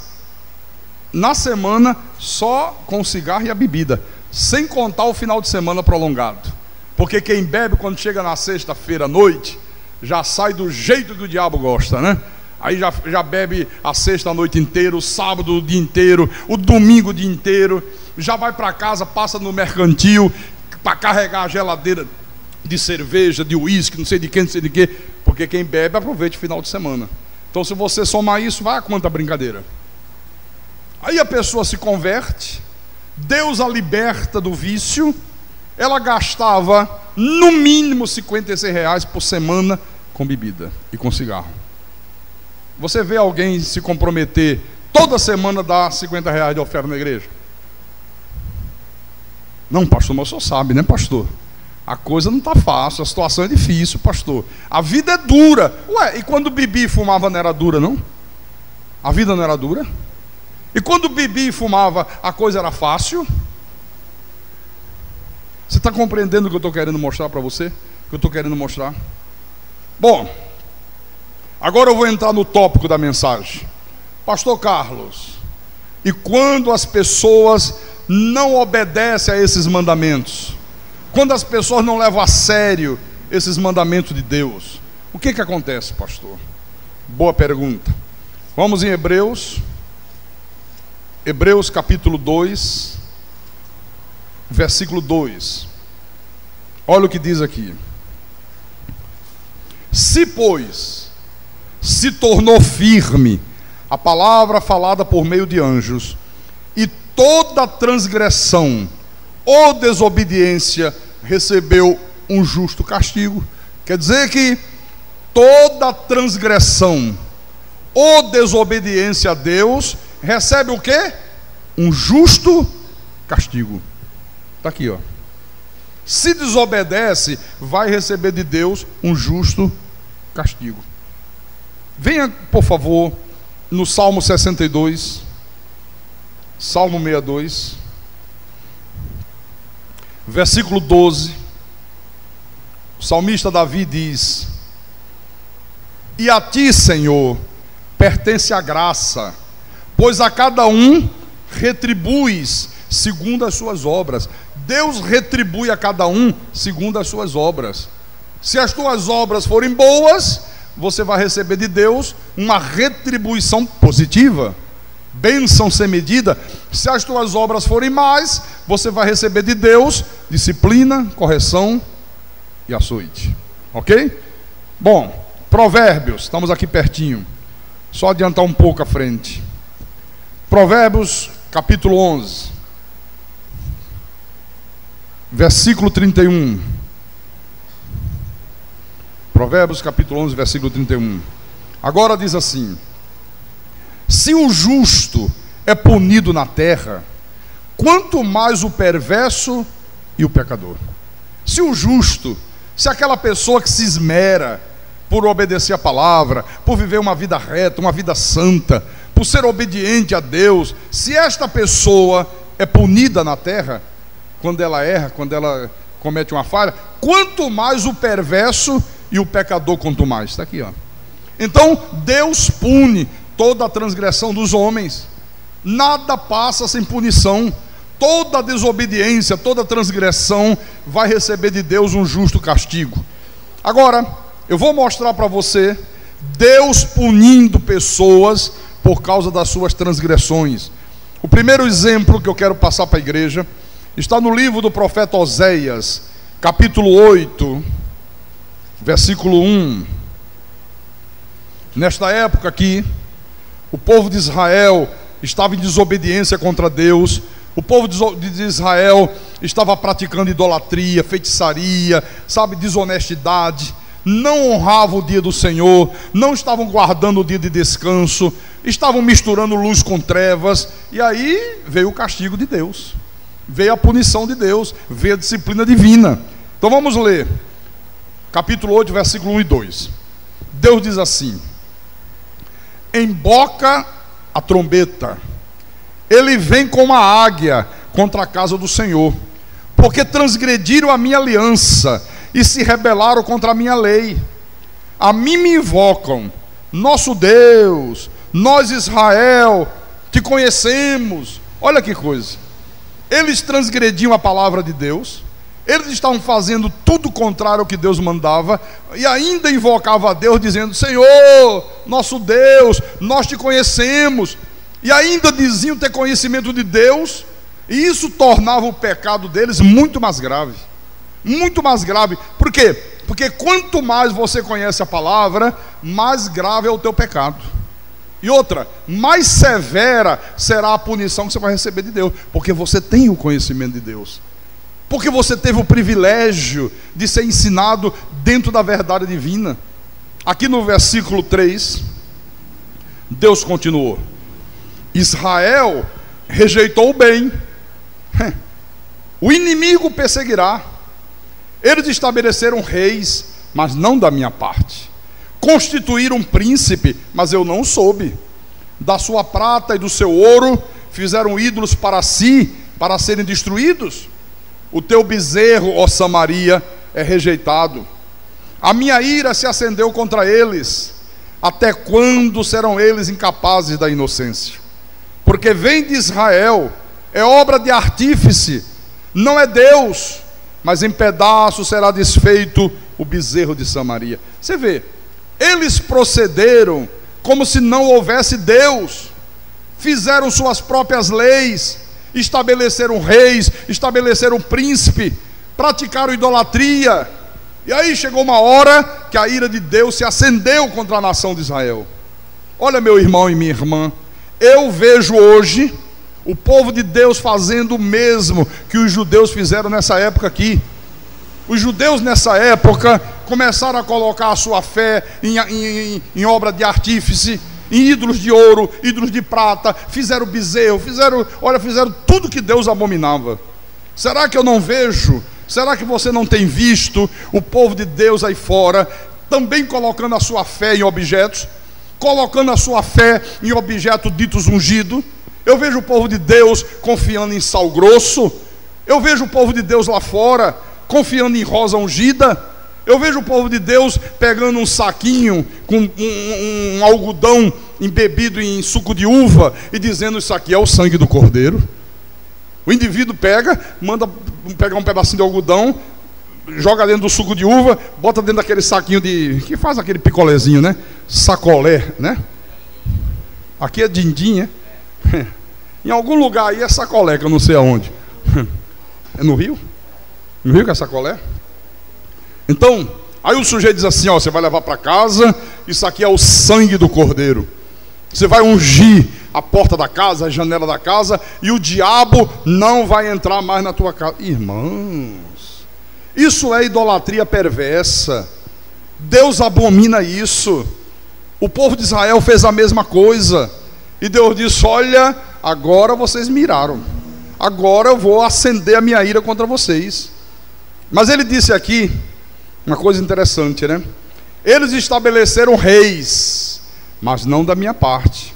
na semana só com o cigarro e a bebida, sem contar o final de semana prolongado. Porque quem bebe, quando chega na sexta-feira à noite, já sai do jeito que o diabo gosta, né? Aí já bebe a sexta a noite inteira, o sábado o dia inteiro, o domingo o dia inteiro, já vai para casa, passa no mercantil para carregar a geladeira de cerveja, de uísque, não sei de quê, porque quem bebe aproveita o final de semana. Então se você somar isso, vai a quanta brincadeira. Aí a pessoa se converte, Deus a liberta do vício, ela gastava no mínimo R$56 por semana com bebida e com cigarro. Você vê alguém se comprometer toda semana dar R$50 de oferta na igreja? Não, pastor, mas o senhor sabe, né, pastor? A coisa não está fácil, a situação é difícil, pastor. A vida é dura. Ué, e quando bebia e fumava não era dura, não? A vida não era dura? E quando bebia e fumava, a coisa era fácil? Você está compreendendo o que eu estou querendo mostrar para você? O que eu estou querendo mostrar? Bom, agora eu vou entrar no tópico da mensagem. Pastor Carlos, e quando as pessoas não obedecem a esses mandamentos? Quando as pessoas não levam a sério esses mandamentos de Deus, o que acontece, pastor? Boa pergunta. Vamos em Hebreus capítulo 2, versículo 2. Olha o que diz aqui. Se, pois, se tornou firme a palavra falada por meio de anjos, e toda transgressão ou desobediência recebeu um justo castigo. Quer dizer que toda transgressão ou desobediência a Deus recebe o quê? Um justo castigo. Está aqui, ó. Se desobedece, vai receber de Deus um justo castigo. Venha, por favor, no Salmo 62, Salmo 62, versículo 12. O salmista Davi diz: e a ti, Senhor, pertence a graça, pois a cada um retribuis segundo as suas obras. Deus retribui a cada um segundo as suas obras. Se as tuas obras forem boas, você vai receber de Deus uma retribuição positiva, bênção sem medida. Se as tuas obras forem más, você vai receber de Deus disciplina, correção e açoite. Ok? Bom, Provérbios, estamos aqui pertinho, só adiantar um pouco à frente. Provérbios, capítulo 11, versículo 31. Provérbios, capítulo 11, versículo 31. Agora diz assim: se o justo é punido na terra, quanto mais o perverso e o pecador. Se o justo, se aquela pessoa que se esmera por obedecer a palavra, por viver uma vida reta, uma vida santa, por ser obediente a Deus, se esta pessoa é punida na terra, quando ela erra, quando ela comete uma falha, quanto mais o perverso e o pecador, quanto mais. Está aqui, ó. Então Deus pune toda a transgressão dos homens, nada passa sem punição. Toda desobediência, toda transgressão vai receber de Deus um justo castigo. Agora, eu vou mostrar para você Deus punindo pessoas por causa das suas transgressões. O primeiro exemplo que eu quero passar para a igreja está no livro do profeta Oséias, capítulo 8, versículo 1. Nesta época aqui, o povo de Israel estava em desobediência contra Deus. O povo de Israel estava praticando idolatria, feitiçaria, desonestidade, não honravam o dia do Senhor, não estavam guardando o dia de descanso, estavam misturando luz com trevas, e aí veio o castigo de Deus, veio a punição de Deus, veio a disciplina divina. Então vamos ler, capítulo 8, versículo 1 e 2. Deus diz assim: emboca a trombeta, ele vem como a águia contra a casa do Senhor, porque transgrediram a minha aliança e se rebelaram contra a minha lei. A mim me invocam, nosso Deus, nós Israel, te conhecemos. Olha que coisa, eles transgrediam a palavra de Deus, eles estavam fazendo tudo contrário ao que Deus mandava, e ainda invocavam a Deus dizendo: Senhor, nosso Deus, nós te conhecemos. E ainda diziam ter conhecimento de Deus, e isso tornava o pecado deles muito mais grave. Muito mais grave. Por quê? Porque quanto mais você conhece a palavra, mais grave é o teu pecado. E outra, mais severa será a punição que você vai receber de Deus, porque você tem o conhecimento de Deus, porque você teve o privilégio de ser ensinado dentro da verdade divina. Aqui no versículo 3, Deus continuou: Israel rejeitou o bem, o inimigo perseguirá. Eles estabeleceram reis, mas não da minha parte. Constituíram um príncipe, mas eu não soube. Da sua prata e do seu ouro fizeram ídolos para si, para serem destruídos. O teu bezerro, ó Samaria, é rejeitado. A minha ira se acendeu contra eles. Até quando serão eles incapazes da inocência? Porque vem de Israel, é obra de artífice, não é Deus, mas em pedaços será desfeito o bezerro de Samaria. Você vê, eles procederam como se não houvesse Deus, fizeram suas próprias leis, estabeleceram reis, estabeleceram príncipe, praticaram idolatria, E aí chegou uma hora que a ira de Deus se acendeu contra a nação de Israel. Olha, meu irmão e minha irmã, eu vejo hoje o povo de Deus fazendo o mesmo que os judeus fizeram nessa época aqui. Os judeus nessa época começaram a colocar a sua fé em obra de artífice, em ídolos de ouro, ídolos de prata, fizeram bezerro, fizeram tudo que Deus abominava. Será que eu não vejo? Será que você não tem visto o povo de Deus aí fora também colocando a sua fé em objetos, colocando a sua fé em objetos ditos ungidos? Eu vejo o povo de Deus confiando em sal grosso. Eu vejo o povo de Deus lá fora confiando em rosa ungida. Eu vejo o povo de Deus pegando um saquinho com um algodão embebido em suco de uva e dizendo: isso aqui é o sangue do cordeiro. O indivíduo manda pegar um pedacinho de algodão, joga dentro do suco de uva, bota dentro daquele saquinho que faz aquele picolézinho, né? Sacolé, né? Aqui é din-din, é? Em algum lugar aí é sacolé, que eu não sei aonde. É no Rio? No Rio que é sacolé? Então, aí o sujeito diz assim: ó, você vai levar para casa, isso aqui é o sangue do cordeiro. Você vai ungir a porta da casa, a janela da casa, e o diabo não vai entrar mais na tua casa. Irmãos, isso é idolatria perversa. Deus abomina isso. O povo de Israel fez a mesma coisa. E Deus disse: olha, agora vocês miraram. Agora eu vou acender a minha ira contra vocês. Mas ele disse aqui uma coisa interessante, né? Eles estabeleceram reis, mas não da minha parte.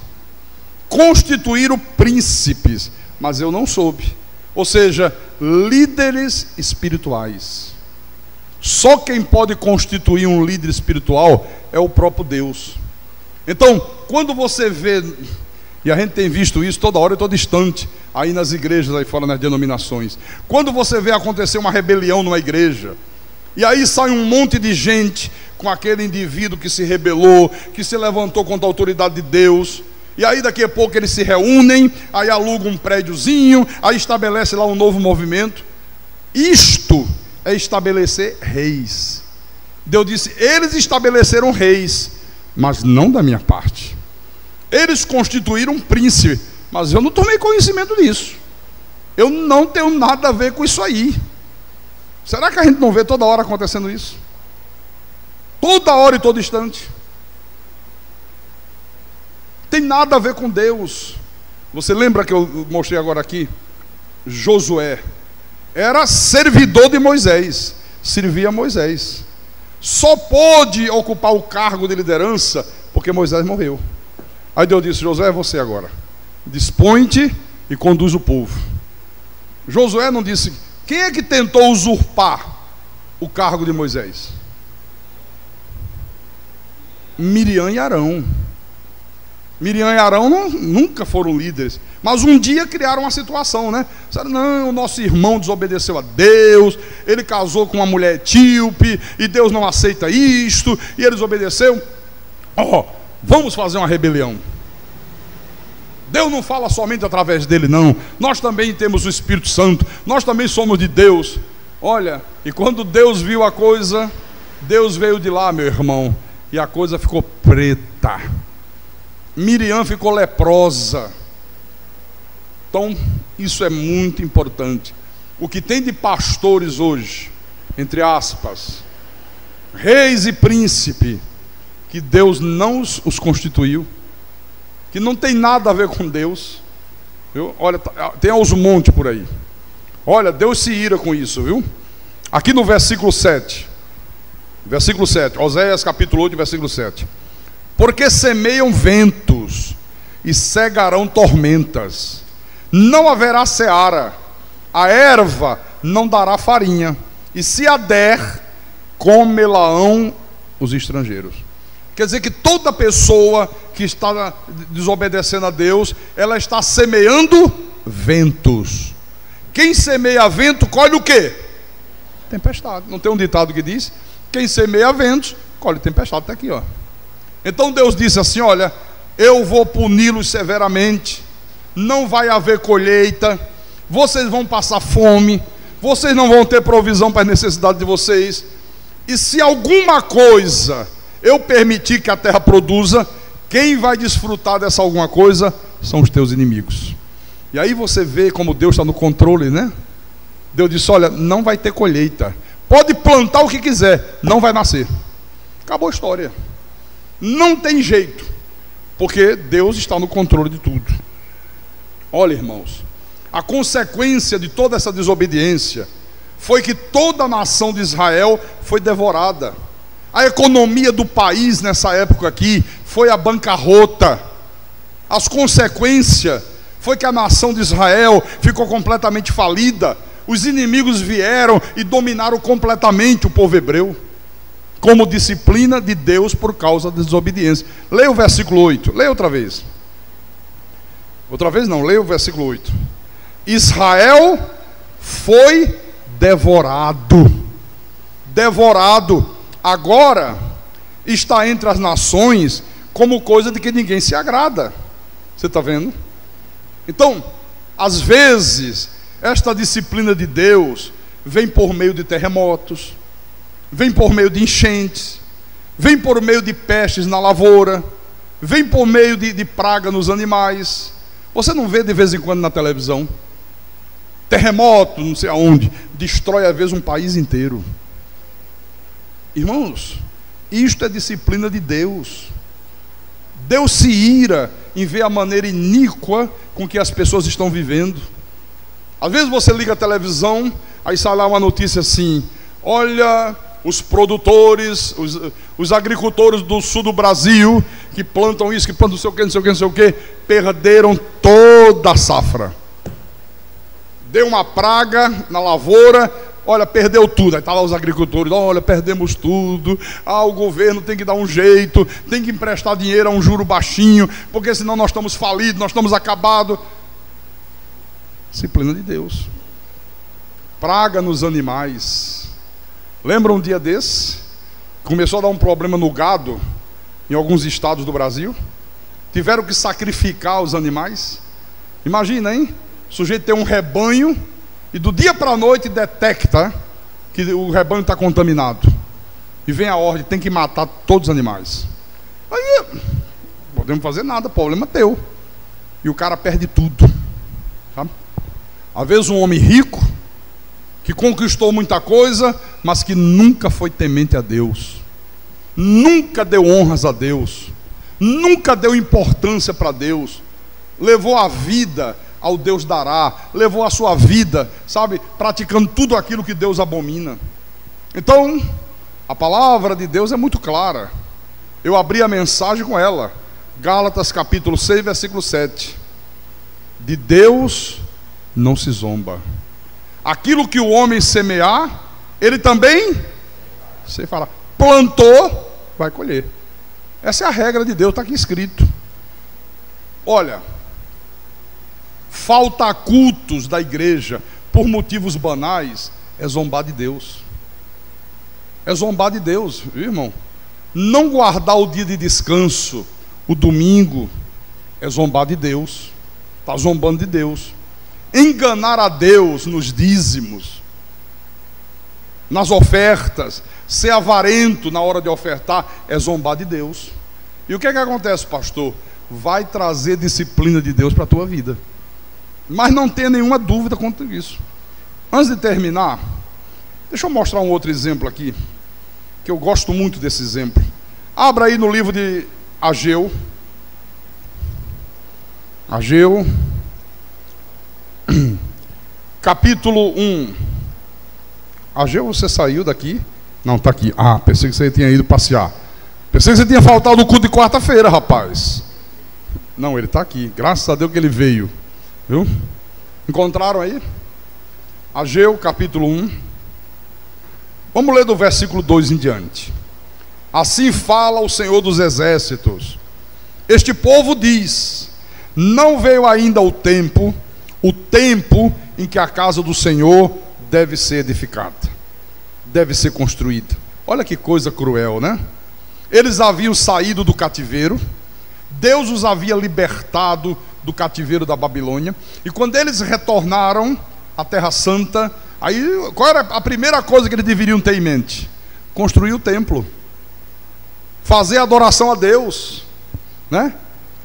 Constituíram príncipes, mas eu não soube. Ou seja, líderes espirituais. Só quem pode constituir um líder espiritual é o próprio Deus. Então, quando você vê, e a gente tem visto isso toda hora e todo instante, aí nas igrejas, aí fora nas denominações, quando você vê acontecer uma rebelião numa igreja, e aí sai um monte de gente com aquele indivíduo que se rebelou, que se levantou contra a autoridade de Deus, e aí daqui a pouco eles se reúnem, aí alugam um prédiozinho, aí estabelece lá um novo movimento. Isto é estabelecer reis. Deus disse: eles estabeleceram reis, mas não da minha parte. Eles constituíram um príncipe, mas eu não tomei conhecimento disso. Eu não tenho nada a ver com isso aí. Será que a gente não vê toda hora acontecendo isso? Toda hora e todo instante. Tem nada a ver com Deus. Você lembra que eu mostrei agora aqui? Josué era servidor de Moisés, servia a Moisés. Só pôde ocupar o cargo de liderança porque Moisés morreu. Aí Deus disse: Josué, é você agora. Dispõe-te e conduz o povo. Josué não disse: quem é que tentou usurpar o cargo de Moisés? Miriam e Arão. Miriam e Arão nunca foram líderes, mas um dia criaram uma situação, né? Disseram: não, o nosso irmão desobedeceu a Deus, ele casou com uma mulher etíope, e Deus não aceita isto, e ele desobedeceu. Vamos fazer uma rebelião. Deus não fala somente através dele, não. Nós também temos o Espírito Santo, nós também somos de Deus. Olha, e quando Deus viu a coisa, Deus veio de lá, meu irmão, e a coisa ficou preta. Miriam ficou leprosa. Então, isso é muito importante. O que tem de pastores hoje, entre aspas, reis e príncipe, que Deus não os constituiu, que não tem nada a ver com Deus, viu? Olha, tem aos montes por aí. Olha, Deus se ira com isso, viu? Aqui no versículo 7, Oséias capítulo 8, versículo 7. Porque semeiam ventos e cegarão tormentas, não haverá seara, a erva não dará farinha, e se a der, come-la-ão os estrangeiros. Quer dizer que toda pessoa que está desobedecendo a Deus, ela está semeando ventos. Quem semeia vento, colhe o quê? Tempestade. Não tem um ditado que diz: quem semeia ventos, colhe tempestade. Está aqui, ó. Então Deus disse assim: olha, eu vou puni-los severamente, não vai haver colheita, vocês vão passar fome, vocês não vão ter provisão para as necessidades de vocês. E se alguma coisa eu permitir que a terra produza, quem vai desfrutar dessa alguma coisa são os teus inimigos. E aí você vê como Deus está no controle, né? Deus disse: olha, não vai ter colheita. Pode plantar o que quiser, não vai nascer. Acabou a história. Não tem jeito, porque Deus está no controle de tudo. Olha, irmãos, a consequência de toda essa desobediência foi que toda a nação de Israel foi devorada. A economia do país nessa época aqui foi a bancarrota. As consequências foi que a nação de Israel ficou completamente falida. Os inimigos vieram e dominaram completamente o povo hebreu, como disciplina de Deus por causa da desobediência. Leia o versículo 8, leia outra vez. Outra vez não, leia o versículo 8. Israel foi devorado. Devorado. Agora está entre as nações como coisa de que ninguém se agrada. Você está vendo? Então, às vezes, esta disciplina de Deus vem por meio de terremotos, vem por meio de enchentes, vem por meio de pestes na lavoura, vem por meio de praga nos animais. Você não vê de vez em quando na televisão? Terremoto, não sei aonde, destrói às vezes um país inteiro. Irmãos, isto é disciplina de Deus. Deus se ira em ver a maneira iníqua com que as pessoas estão vivendo. Às vezes você liga a televisão, aí sai lá uma notícia assim: olha, os produtores, os agricultores do sul do Brasil, que plantam isso, que plantam não sei o que, não sei o que, não sei o que, perderam toda a safra. Deu uma praga na lavoura, olha, perdeu tudo. Aí está lá os agricultores: olha, perdemos tudo. O governo tem que dar um jeito, tem que emprestar dinheiro a um juro baixinho, porque senão nós estamos falidos, nós estamos acabados. Disciplina de Deus. Praga nos animais. Lembra um dia desse? Começou a dar um problema no gado em alguns estados do Brasil. Tiveram que sacrificar os animais. Imagina, hein? O sujeito tem um rebanho e do dia para a noite detecta que o rebanho está contaminado. E vem a ordem: tem que matar todos os animais. Aí, não podemos fazer nada, problema teu. E o cara perde tudo. Sabe? Às vezes um homem rico, que conquistou muita coisa, mas que nunca foi temente a Deus, nunca deu honras a Deus, nunca deu importância para Deus, levou a vida ao Deus dará, levou a sua vida, sabe, praticando tudo aquilo que Deus abomina. Então, a palavra de Deus é muito clara. Eu abri a mensagem com ela, Gálatas capítulo 6, versículo 7. De Deus não se zomba. Aquilo que o homem semear, ele também, você fala, plantou, vai colher. Essa é a regra de Deus, está aqui escrito. Olha, falta cultos da igreja por motivos banais é zombar de Deus. É zombar de Deus, viu, irmão? Não guardar o dia de descanso, o domingo, é zombar de Deus. Está zombando de Deus. Enganar a Deus nos dízimos, nas ofertas, ser avarento na hora de ofertar, é zombar de Deus. E o que é que acontece, pastor? Vai trazer disciplina de Deus para a tua vida. Mas não tenha nenhuma dúvida quanto a isso. Antes de terminar, deixa eu mostrar um outro exemplo aqui, que eu gosto muito desse exemplo. Abra aí no livro de Ageu. Ageu, capítulo 1. Ageu, você saiu daqui? Não, está aqui. Pensei que você tinha ido passear. Pensei que você tinha faltado no culto de quarta-feira, rapaz. Não, ele está aqui. Graças a Deus que ele veio. Viu? Encontraram aí? Ageu, capítulo 1. Vamos ler do versículo 2 em diante. Assim fala o Senhor dos Exércitos: este povo diz: não veio ainda o tempo em que a casa do Senhor deve ser edificada, deve ser construída. Olha que coisa cruel, né? Eles haviam saído do cativeiro, Deus os havia libertado do cativeiro da Babilônia, e quando eles retornaram à Terra Santa, aí qual era a primeira coisa que eles deveriam ter em mente? construir o templo, fazer adoração a Deus, né?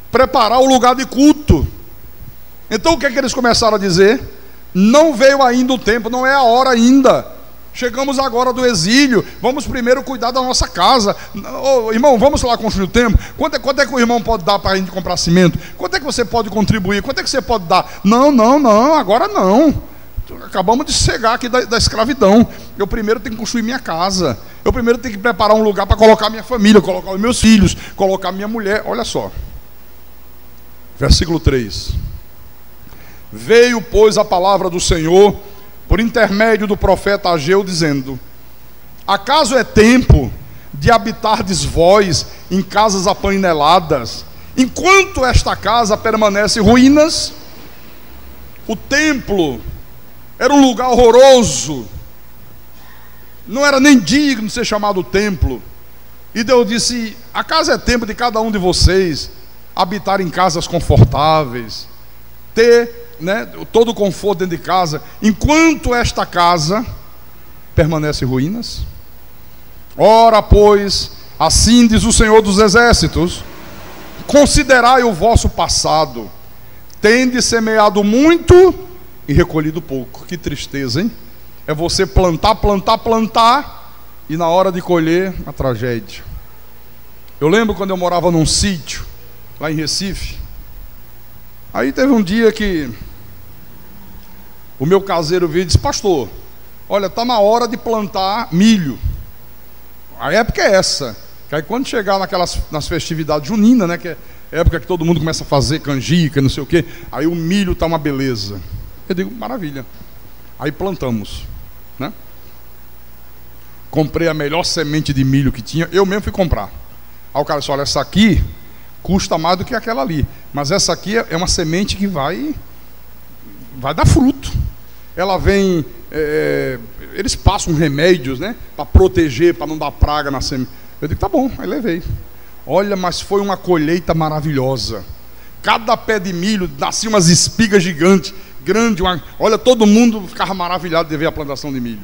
Preparar o lugar de culto. Então o que é que eles começaram a dizer? Não veio ainda o tempo, não é a hora ainda. Chegamos agora do exílio, vamos primeiro cuidar da nossa casa. Ô, irmão, vamos lá construir o templo. Quanto é que o irmão pode dar para a gente comprar cimento? Quanto é que você pode contribuir? Quanto é que você pode dar? Não, agora não. Acabamos de chegar aqui da escravidão. Eu primeiro tenho que construir minha casa. Eu primeiro tenho que preparar um lugar para colocar minha família, colocar os meus filhos, colocar minha mulher. Olha só. Versículo 3. Veio, pois, a palavra do Senhor por intermédio do profeta Ageu, dizendo: acaso é tempo de habitardes vós em casas apaineladas, enquanto esta casa permanece em ruínas? O templo era um lugar horroroso, não era nem digno de ser chamado templo. E Deus disse: acaso é tempo de cada um de vocês habitar em casas confortáveis, ter, né, todo o conforto dentro de casa, enquanto esta casa permanece em ruínas? Ora, pois, assim diz o Senhor dos Exércitos: considerai o vosso passado, tendes semeado muito e recolhido pouco. Que tristeza, hein? É você plantar, e na hora de colher, a tragédia. Eu lembro quando eu morava num sítio lá em Recife. Aí teve um dia que o meu caseiro veio e disse: pastor, olha, está na hora de plantar milho. A época é essa, que aí quando chegar nas festividades juninas, né, que é a época que todo mundo começa a fazer canjica, não sei o quê, aí o milho está uma beleza. Eu digo: maravilha. Aí plantamos, né? Comprei a melhor semente de milho que tinha, eu mesmo fui comprar. Aí o cara disse: olha, essa aqui custa mais do que aquela ali, mas essa aqui é uma semente que vai dar fruto. Ela vem, eles passam remédios, né, para proteger, para não dar praga na semente. Eu digo: tá bom. Aí levei. Olha, mas foi uma colheita maravilhosa. Cada pé de milho nascia umas espigas gigantes, grande. Olha, todo mundo ficava maravilhado de ver a plantação de milho.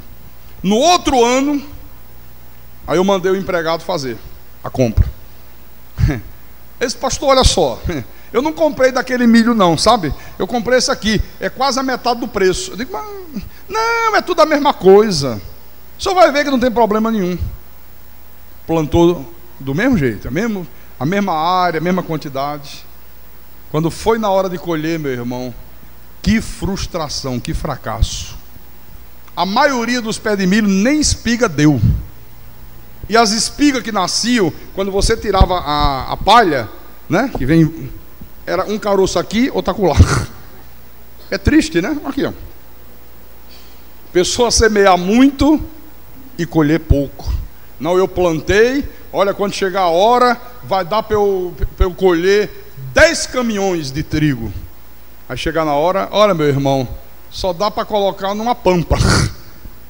No outro ano, aí eu mandei o empregado fazer a compra. Esse pastor, olha só, eu não comprei daquele milho não, sabe? Eu comprei esse aqui, é quase a metade do preço. Eu digo: mas, não, é tudo a mesma coisa. O senhor vai ver que não tem problema nenhum. Plantou do mesmo jeito, a mesma área, a mesma quantidade. Quando foi na hora de colher, meu irmão, que frustração, que fracasso. A maioria dos pés de milho nem espiga deu. E as espigas que nasciam, quando você tirava a palha, né, que vem, era um caroço aqui, outro acolá. É triste, né? Aqui, ó. Pessoa semear muito e colher pouco. Não, eu plantei, olha, quando chegar a hora, vai dar para eu colher 10 caminhões de trigo. Aí chegar na hora, olha, meu irmão, só dá para colocar numa pampa,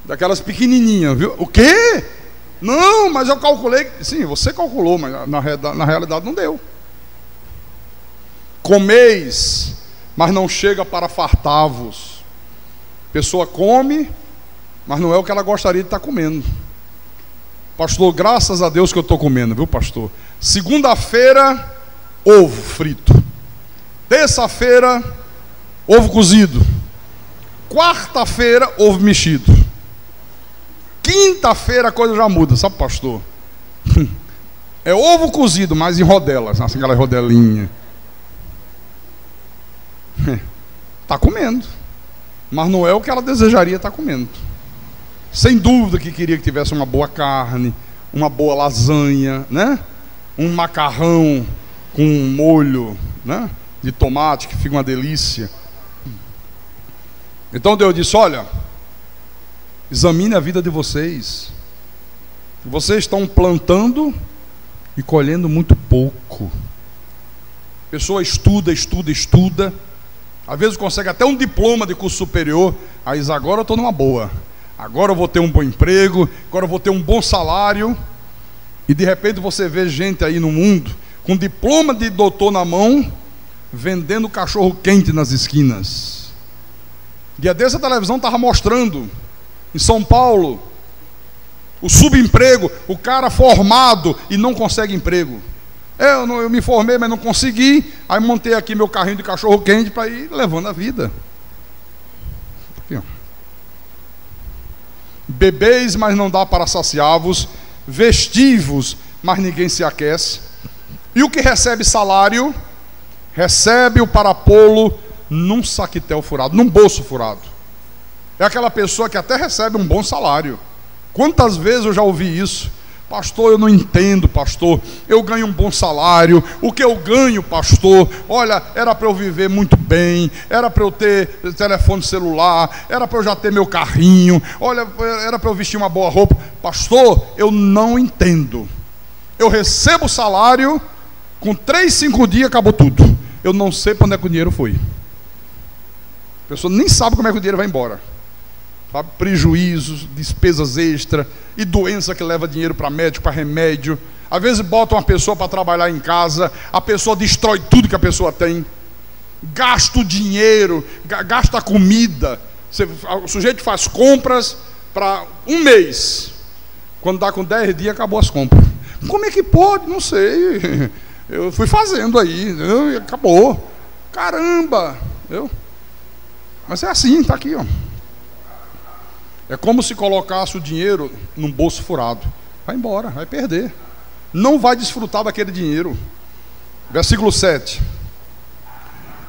daquelas pequenininhas, viu? O quê? Não, mas eu calculei. Sim, você calculou, mas na realidade não deu. Comeis, mas não chega para fartar-vos. Pessoa come, mas não é o que ela gostaria de estar comendo. Pastor, graças a Deus que eu estou comendo, viu, pastor? Segunda-feira, ovo frito. Terça-feira, ovo cozido. Quarta-feira, ovo mexido. Quinta-feira a coisa já muda, sabe, pastor? É ovo cozido, mas em rodelas, assim, aquela rodelinha. Está comendo, mas não é o que ela desejaria estar comendo. Sem dúvida que queria que tivesse uma boa carne, uma boa lasanha, né? Um macarrão com um molho, né, de tomate, que fica uma delícia. Então Deus disse: olha, examine a vida de vocês. Vocês estão plantando e colhendo muito pouco. A pessoa estuda. Às vezes consegue até um diploma de curso superior. Aí diz: agora eu estou numa boa. Agora eu vou ter um bom emprego. Agora eu vou ter um bom salário. E de repente você vê gente aí no mundo com diploma de doutor na mão, vendendo cachorro quente nas esquinas. Dia desse a televisão estava mostrando em São Paulo O subemprego, o cara formado e não consegue emprego. Eu me formei, mas não consegui. Aí montei aqui meu carrinho de cachorro quente para ir levando a vida. Aqui, ó. Bebeis, mas não dá para saciar-vos. Vestivos, mas ninguém se aquece. E o que recebe salário, recebe-o para pô-lo num saquetel furado, num bolso furado. É aquela pessoa que até recebe um bom salário. Quantas vezes eu já ouvi isso? Pastor, eu não entendo, pastor. Eu ganho um bom salário. O que eu ganho, pastor? Olha, era para eu viver muito bem. Era para eu ter telefone celular. Era para eu já ter meu carrinho. Olha, era para eu vestir uma boa roupa. Pastor, eu não entendo. Eu recebo o salário, com 3, 5 dias acabou tudo. Eu não sei para onde é que o dinheiro foi. A pessoa nem sabe como é que o dinheiro vai embora. Sabe? Prejuízos, despesas extra e doença que leva dinheiro para médico, para remédio. Às vezes botam uma pessoa para trabalhar em casa, a pessoa destrói tudo que a pessoa tem, gasta o dinheiro, gasta a comida. O sujeito faz compras para um mês, quando dá com 10 dias acabou as compras. Como é que pode? Não sei. Eu fui fazendo aí, e acabou. Caramba, mas é assim, está aqui, ó. É como se colocasse o dinheiro num bolso furado. Vai embora, vai perder. Não vai desfrutar daquele dinheiro. Versículo 7.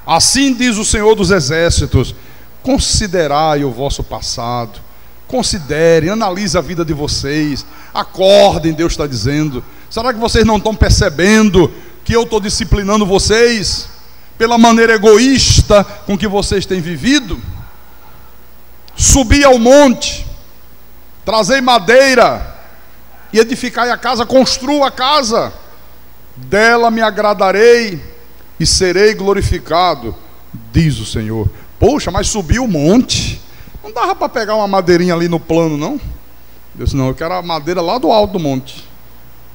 Assim diz o Senhor dos Exércitos: considerai o vosso passado. Considerem, analise a vida de vocês. Acordem, Deus está dizendo. Será que vocês não estão percebendo que eu estou disciplinando vocês pela maneira egoísta com que vocês têm vivido? Subi ao monte, trazei madeira e edificai a casa, construa a casa, dela me agradarei e serei glorificado, diz o Senhor. Poxa, mas subiu o monte, não dava para pegar uma madeirinha ali no plano, não? Eu disse, não, eu quero a madeira lá do alto do monte,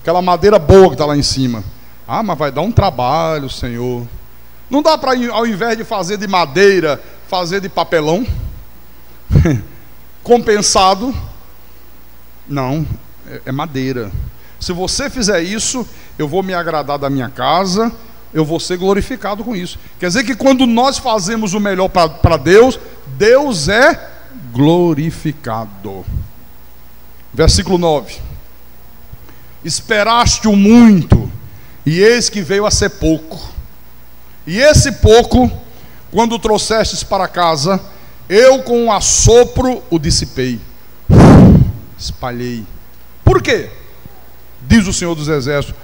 aquela madeira boa que está lá em cima. Ah, mas vai dar um trabalho, Senhor. Não dá para, ao invés de fazer de madeira, fazer de papelão? Compensado? Não, é madeira. Se você fizer isso, eu vou me agradar da minha casa, eu vou ser glorificado com isso. Quer dizer que quando nós fazemos o melhor para Deus, Deus é glorificado. Versículo 9. Esperaste-o muito, e eis que veio a ser pouco. E esse pouco, quando o trouxestes para casa, eu com um assopro o dissipei, espalhei. Por quê? Diz o Senhor dos Exércitos: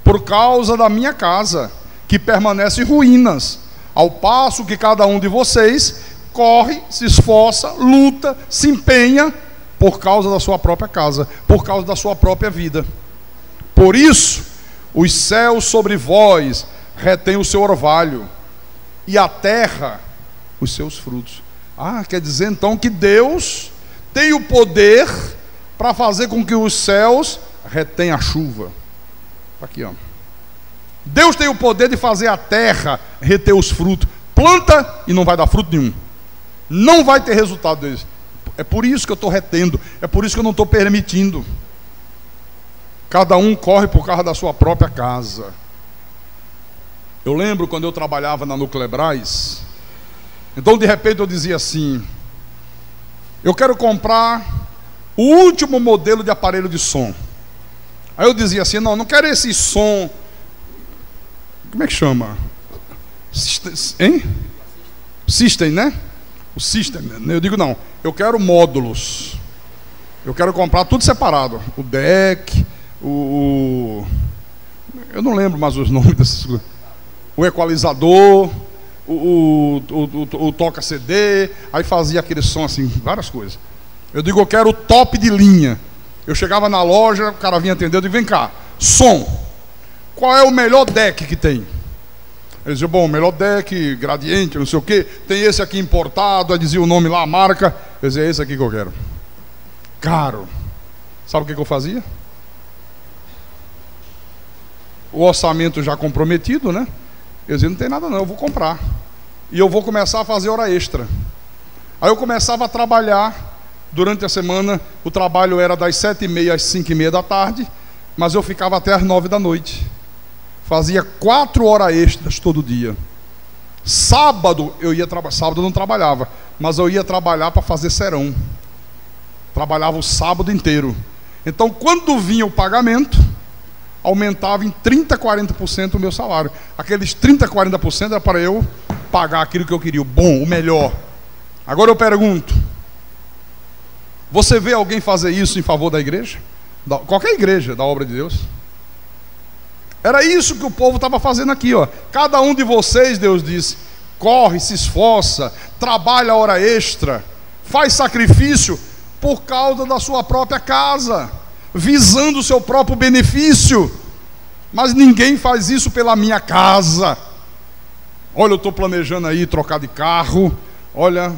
por causa da minha casa, que permanece em ruínas, ao passo que cada um de vocês corre, se esforça, luta, se empenha, por causa da sua própria casa, por causa da sua própria vida. Por isso, os céus sobre vós retêm o seu orvalho, e a terra os seus frutos. Ah, quer dizer então que Deus tem o poder para fazer com que os céus retenham a chuva. Aqui, ó. Deus tem o poder de fazer a terra reter os frutos. Planta e não vai dar fruto nenhum. Não vai ter resultado deles. É por isso que eu estou retendo. É por isso que eu não estou permitindo. Cada um corre por causa da sua própria casa. Eu lembro quando eu trabalhava na Nuclebras. Então de repente eu dizia assim: eu quero comprar o último modelo de aparelho de som. Aí eu dizia assim: não quero esse som. Como é que chama? Hein? System, né? O System. Eu digo não, eu quero módulos. Eu quero comprar tudo separado. O deck, eu não lembro mais os nomes dessas coisas. O equalizador, o toca CD, aí fazia aquele som assim, várias coisas. Eu digo, eu quero o top de linha. Eu chegava na loja, o cara vinha atender, eu digo, vem cá, som. Qual é o melhor deck que tem? Ele dizia, bom, o melhor deck, Gradiente, não sei o quê, tem esse aqui importado, aí dizia o nome lá, a marca. Eu dizia, é esse aqui que eu quero. Caro. Sabe o que eu fazia? O orçamento já comprometido, né? Eu dizia, não tem nada não, eu vou comprar. E eu vou começar a fazer hora extra. Aí eu começava a trabalhar Durante a semana, o trabalho era das 7h30 às 5h30 da tarde, mas eu ficava até às 9 da noite. Fazia 4 horas extras todo dia. Sábado eu ia trabalhar, sábado eu não trabalhava, mas eu ia trabalhar para fazer serão. Trabalhava o sábado inteiro. Então, quando vinha o pagamento, aumentava em 30%, 40% o meu salário. Aqueles 30%, 40% era para eu pagar aquilo que eu queria, o bom, o melhor. Agora eu pergunto, você vê alguém fazer isso em favor da igreja? Qualquer igreja da obra de Deus? Era isso que o povo estava fazendo aqui, ó. Cada um de vocês, Deus disse, corre, se esforça, trabalha hora extra, faz sacrifício por causa da sua própria casa, visando o seu próprio benefício. Mas ninguém faz isso pela minha casa. Olha, eu estou planejando aí trocar de carro. Olha,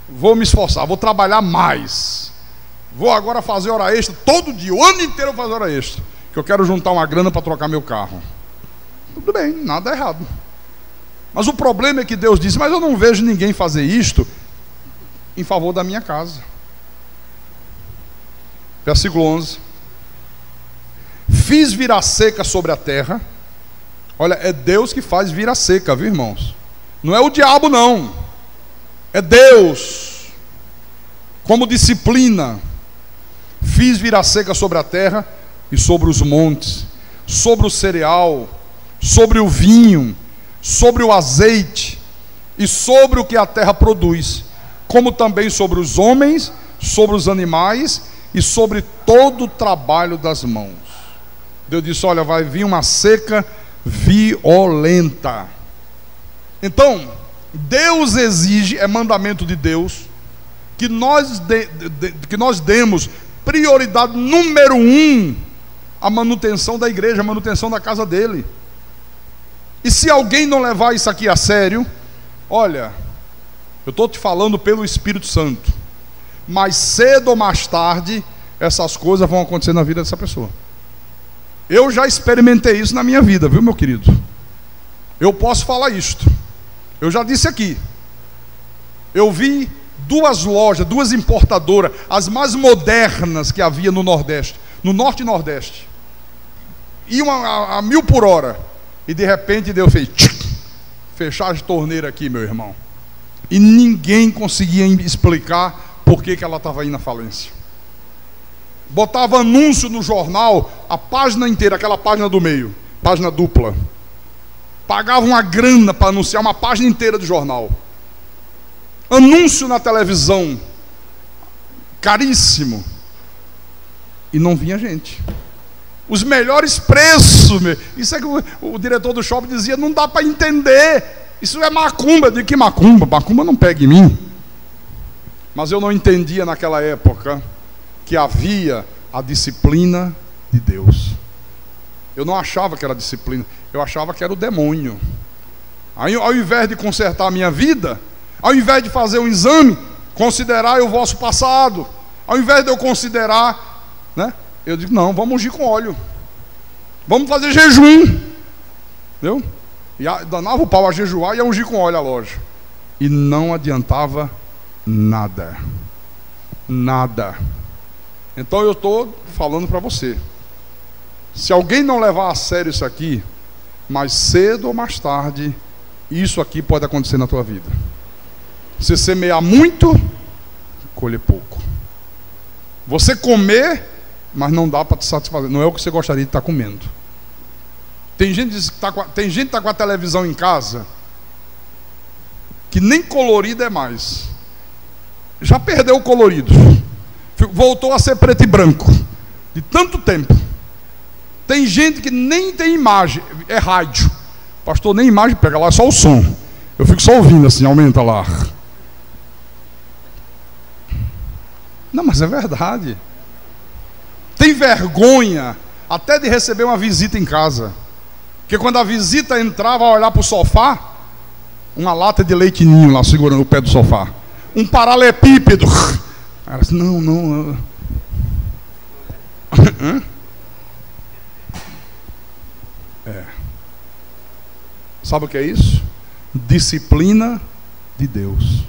vou me esforçar, vou trabalhar mais. Vou agora fazer hora extra todo dia, o ano inteiro eu vou fazer hora extra, que eu quero juntar uma grana para trocar meu carro. Tudo bem, nada errado. Mas o problema é que Deus disse, mas eu não vejo ninguém fazer isto em favor da minha casa. Versículo 11. Fiz vir a seca sobre a terra. Olha, é Deus que faz vir a seca, viu, irmãos? Não é o diabo, não. É Deus. Como disciplina. Fiz vir a seca sobre a terra e sobre os montes, sobre o cereal, sobre o vinho, sobre o azeite e sobre o que a terra produz, como também sobre os homens, sobre os animais e sobre todo o trabalho das mãos. Deus disse, olha, vai vir uma seca violenta. Então, Deus exige, é mandamento de Deus, que nós demos prioridade número 1 à manutenção da igreja, à manutenção da casa dele. E se alguém não levar isso aqui a sério, olha, eu estou te falando pelo Espírito Santo, mais cedo ou mais tarde, essas coisas vão acontecer na vida dessa pessoa. Eu já experimentei isso na minha vida, viu, meu querido? Eu posso falar isto. Eu já disse aqui. Eu vi 2 lojas, 2 importadoras, as mais modernas que havia no Nordeste, no Norte e Nordeste. Iam a 1000 por hora. E de repente Deus fez fechar as torneiras aqui, meu irmão. E ninguém conseguia explicar por que ela estava indo à falência. Botava anúncio no jornal, a página inteira, aquela página do meio, página dupla. Pagava uma grana para anunciar uma página inteira do jornal. Anúncio na televisão, caríssimo. E não vinha gente. Os melhores preços, isso é que o diretor do shopping dizia, não dá para entender. Isso é macumba. Eu digo, que macumba? Macumba não pega em mim. Mas eu não entendia naquela época que havia a disciplina de Deus. Eu não achava que era disciplina, eu achava que era o demônio. Aí, ao invés de consertar a minha vida, ao invés de fazer um exame, considerar o vosso passado, ao invés de eu considerar, né, eu digo, não, vamos ungir com óleo, vamos fazer jejum, entendeu? E danava o pau a jejuar e a ungir com óleo a loja. E não adiantava nada. Nada. Então eu estou falando para você, se alguém não levar a sério isso aqui, mais cedo ou mais tarde, isso aqui pode acontecer na tua vida. Você semear muito, colher pouco. Você comer, mas não dá para te satisfazer, não é o que você gostaria de estar comendo. Tem gente que está com a televisão em casa, que nem colorida é mais. Já perdeu o colorido. Voltou a ser preto e branco, de tanto tempo. Tem gente que nem tem imagem, é rádio. Pastor, nem imagem pega lá, é só o som. Eu fico só ouvindo assim, aumenta lá. Não, mas é verdade. Tem vergonha até de receber uma visita em casa. Porque quando a visita entrava a olhar para o sofá, uma lata de leite ninho lá segurando o pé do sofá. Um paralelepípedo. Cara, não. Sabe o que é isso? Disciplina de Deus.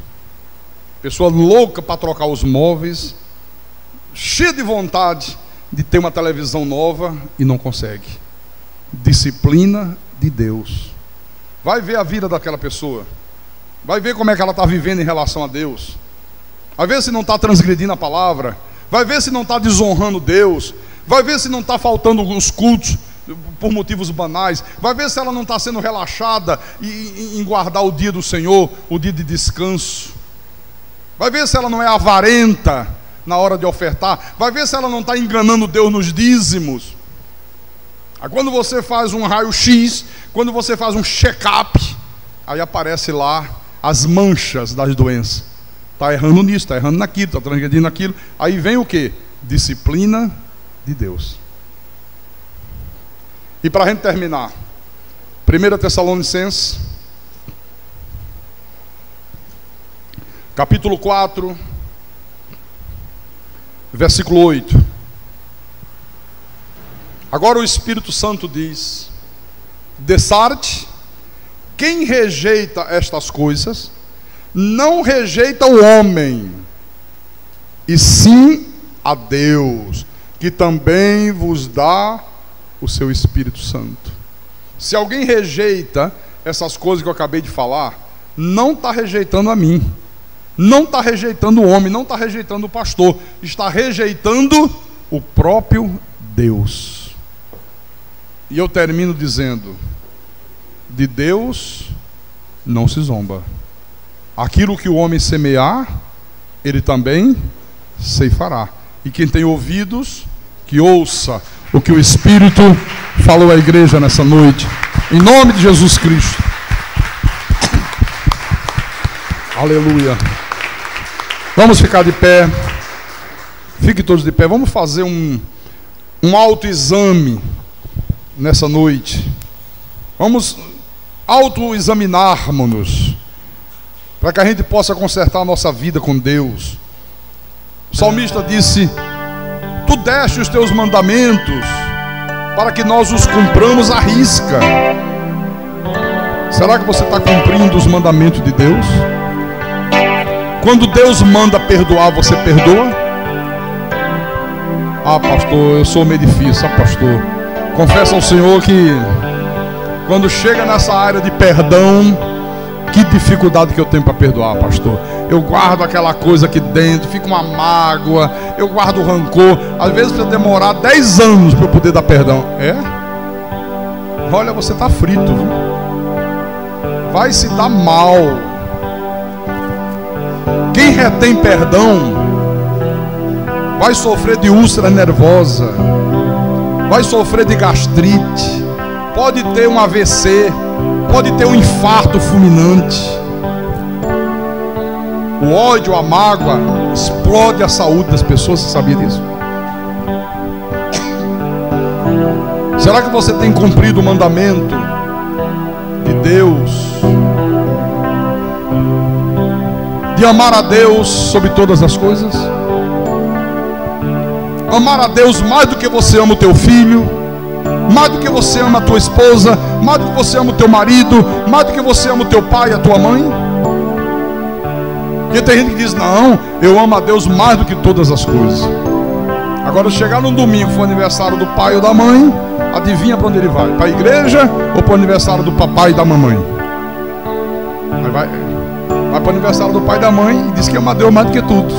Pessoa louca para trocar os móveis, cheia de vontade de ter uma televisão nova e não consegue. Disciplina de Deus. Vai ver a vida daquela pessoa. Vai ver como é que ela está vivendo em relação a Deus. Vai ver se não está transgredindo a palavra. Vai ver se não está desonrando Deus. Vai ver se não está faltando alguns cultos por motivos banais. Vai ver se ela não está sendo relaxada em guardar o dia do Senhor, o dia de descanso. Vai ver se ela não é avarenta na hora de ofertar. Vai ver se ela não está enganando Deus nos dízimos. Aí quando você faz um raio-x, quando você faz um check-up, aí aparece lá as manchas das doenças. Está errando nisso, está errando naquilo, está transgredindo naquilo. Aí vem o quê? Disciplina de Deus. E para a gente terminar, 1 Tessalonicenses, capítulo 4, versículo 8. Agora o Espírito Santo diz: Dessarte, quem rejeita estas coisas, não rejeita o homem, e sim a Deus, que também vos dá o seu Espírito Santo. Se alguém rejeita essas coisas que eu acabei de falar, não está rejeitando a mim, não está rejeitando o homem, não está rejeitando o pastor, está rejeitando o próprio Deus. E eu termino dizendo: de Deus não se zomba. Aquilo que o homem semear, ele também ceifará. E quem tem ouvidos, que ouça o que o Espírito falou à igreja nessa noite, em nome de Jesus Cristo. Aleluia. Vamos ficar de pé. Fiquem todos de pé. Vamos fazer um autoexame nessa noite. Vamos autoexaminarmos-nos, para que a gente possa consertar a nossa vida com Deus. O salmista disse: Tu deste os teus mandamentos para que nós os cumpramos à risca. Será que você está cumprindo os mandamentos de Deus? Quando Deus manda perdoar, você perdoa? Ah, pastor, eu sou meio difícil, pastor. Confesso ao Senhor que quando chega nessa área de perdão, que dificuldade que eu tenho para perdoar, pastor. Eu guardo aquela coisa aqui dentro, fica uma mágoa, eu guardo o rancor. Às vezes precisa demorar 10 anos para eu poder dar perdão. É? Olha, você está frito, viu? Vai se dar mal. Quem retém perdão vai sofrer de úlcera nervosa, vai sofrer de gastrite, pode ter um AVC, pode ter um infarto fulminante. O ódio, a mágoa explode a saúde das pessoas. Você sabia disso? Será que você tem cumprido o mandamento de Deus de amar a Deus sobre todas as coisas? Amar a Deus mais do que você ama o teu filho, mais do que você ama a tua esposa, mais do que você ama o teu marido, mais do que você ama o teu pai e a tua mãe? Porque tem gente que diz: não, eu amo a Deus mais do que todas as coisas. Agora, chegar num domingo, for aniversário do pai ou da mãe, adivinha para onde ele vai? Para a igreja ou para o aniversário do papai e da mamãe? Vai para o aniversário do pai e da mãe e diz que ama a Deus mais do que tudo.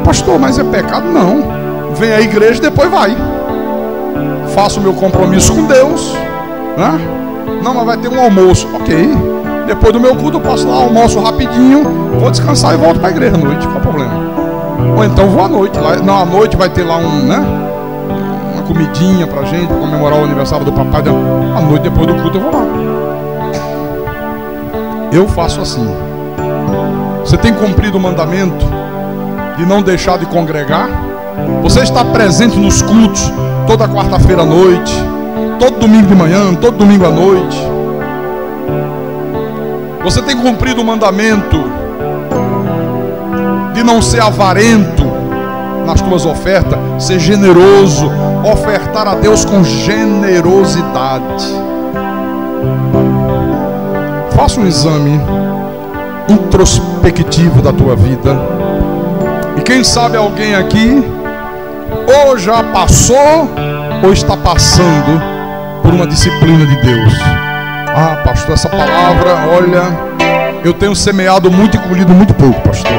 Pastor, mas é pecado? Não. Vem à igreja e depois vai. Faço o meu compromisso com Deus, né? Não, mas vai ter um almoço. Ok. Depois do meu culto eu passo lá, almoço rapidinho, vou descansar e volto para a igreja à noite. Qual o problema? Ou então vou à noite. Lá, não, à noite vai ter lá uma comidinha pra gente, pra comemorar o aniversário do papai. À noite, depois do culto, eu vou lá. Eu faço assim. Você tem cumprido o mandamento de não deixar de congregar? Você está presente nos cultos toda quarta-feira à noite, todo domingo de manhã, todo domingo à noite? Você tem cumprido o mandamento de não ser avarento nas tuas ofertas, ser generoso, ofertar a Deus com generosidade? Faça um exame. introspectivo da tua vida. E quem sabe alguém aqui ou já passou ou está passando por uma disciplina de Deus. Ah, pastor, essa palavra, olha, eu tenho semeado muito e colhido muito pouco, pastor.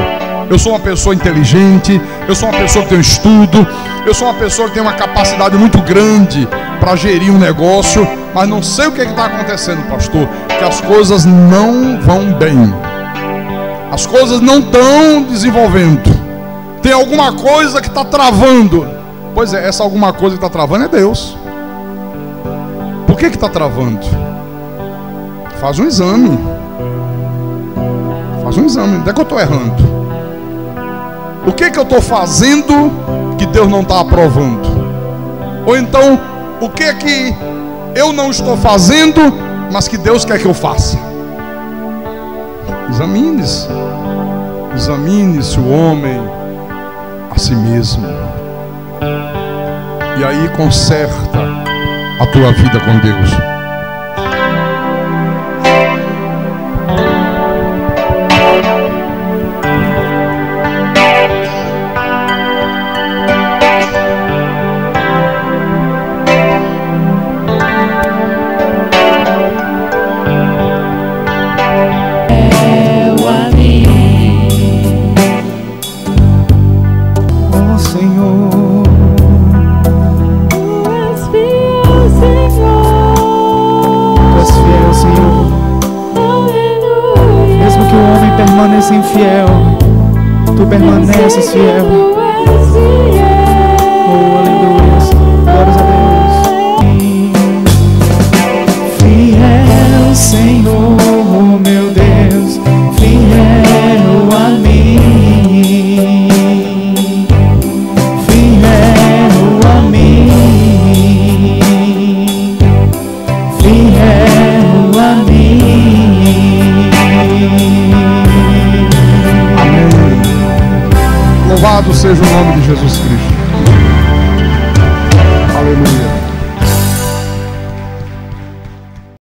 Eu sou uma pessoa inteligente, eu sou uma pessoa que tem um estudo, eu sou uma pessoa que tem uma capacidade muito grande para gerir um negócio, mas não sei o que está acontecendo, pastor, que as coisas não vão bem, as coisas não estão desenvolvendo, tem alguma coisa que está travando. Pois é, essa alguma coisa que está travando é Deus. Por que está travando? Faz um exame. Faz um exame. Onde é que eu estou errando? O que eu estou fazendo que Deus não está aprovando? Ou então, o que eu não estou fazendo, mas que Deus quer que eu faça? Examine-se. Examine-se o homem a si mesmo. E aí conserta a tua vida com Deus. Permanece infiel, tu permaneces fiel. Oh, aleluia, glórias a Deus. Fiel, Senhor, meu Deus, fiel a mim, fiel a mim, fiel a mim. Louvado seja o nome de Jesus Cristo.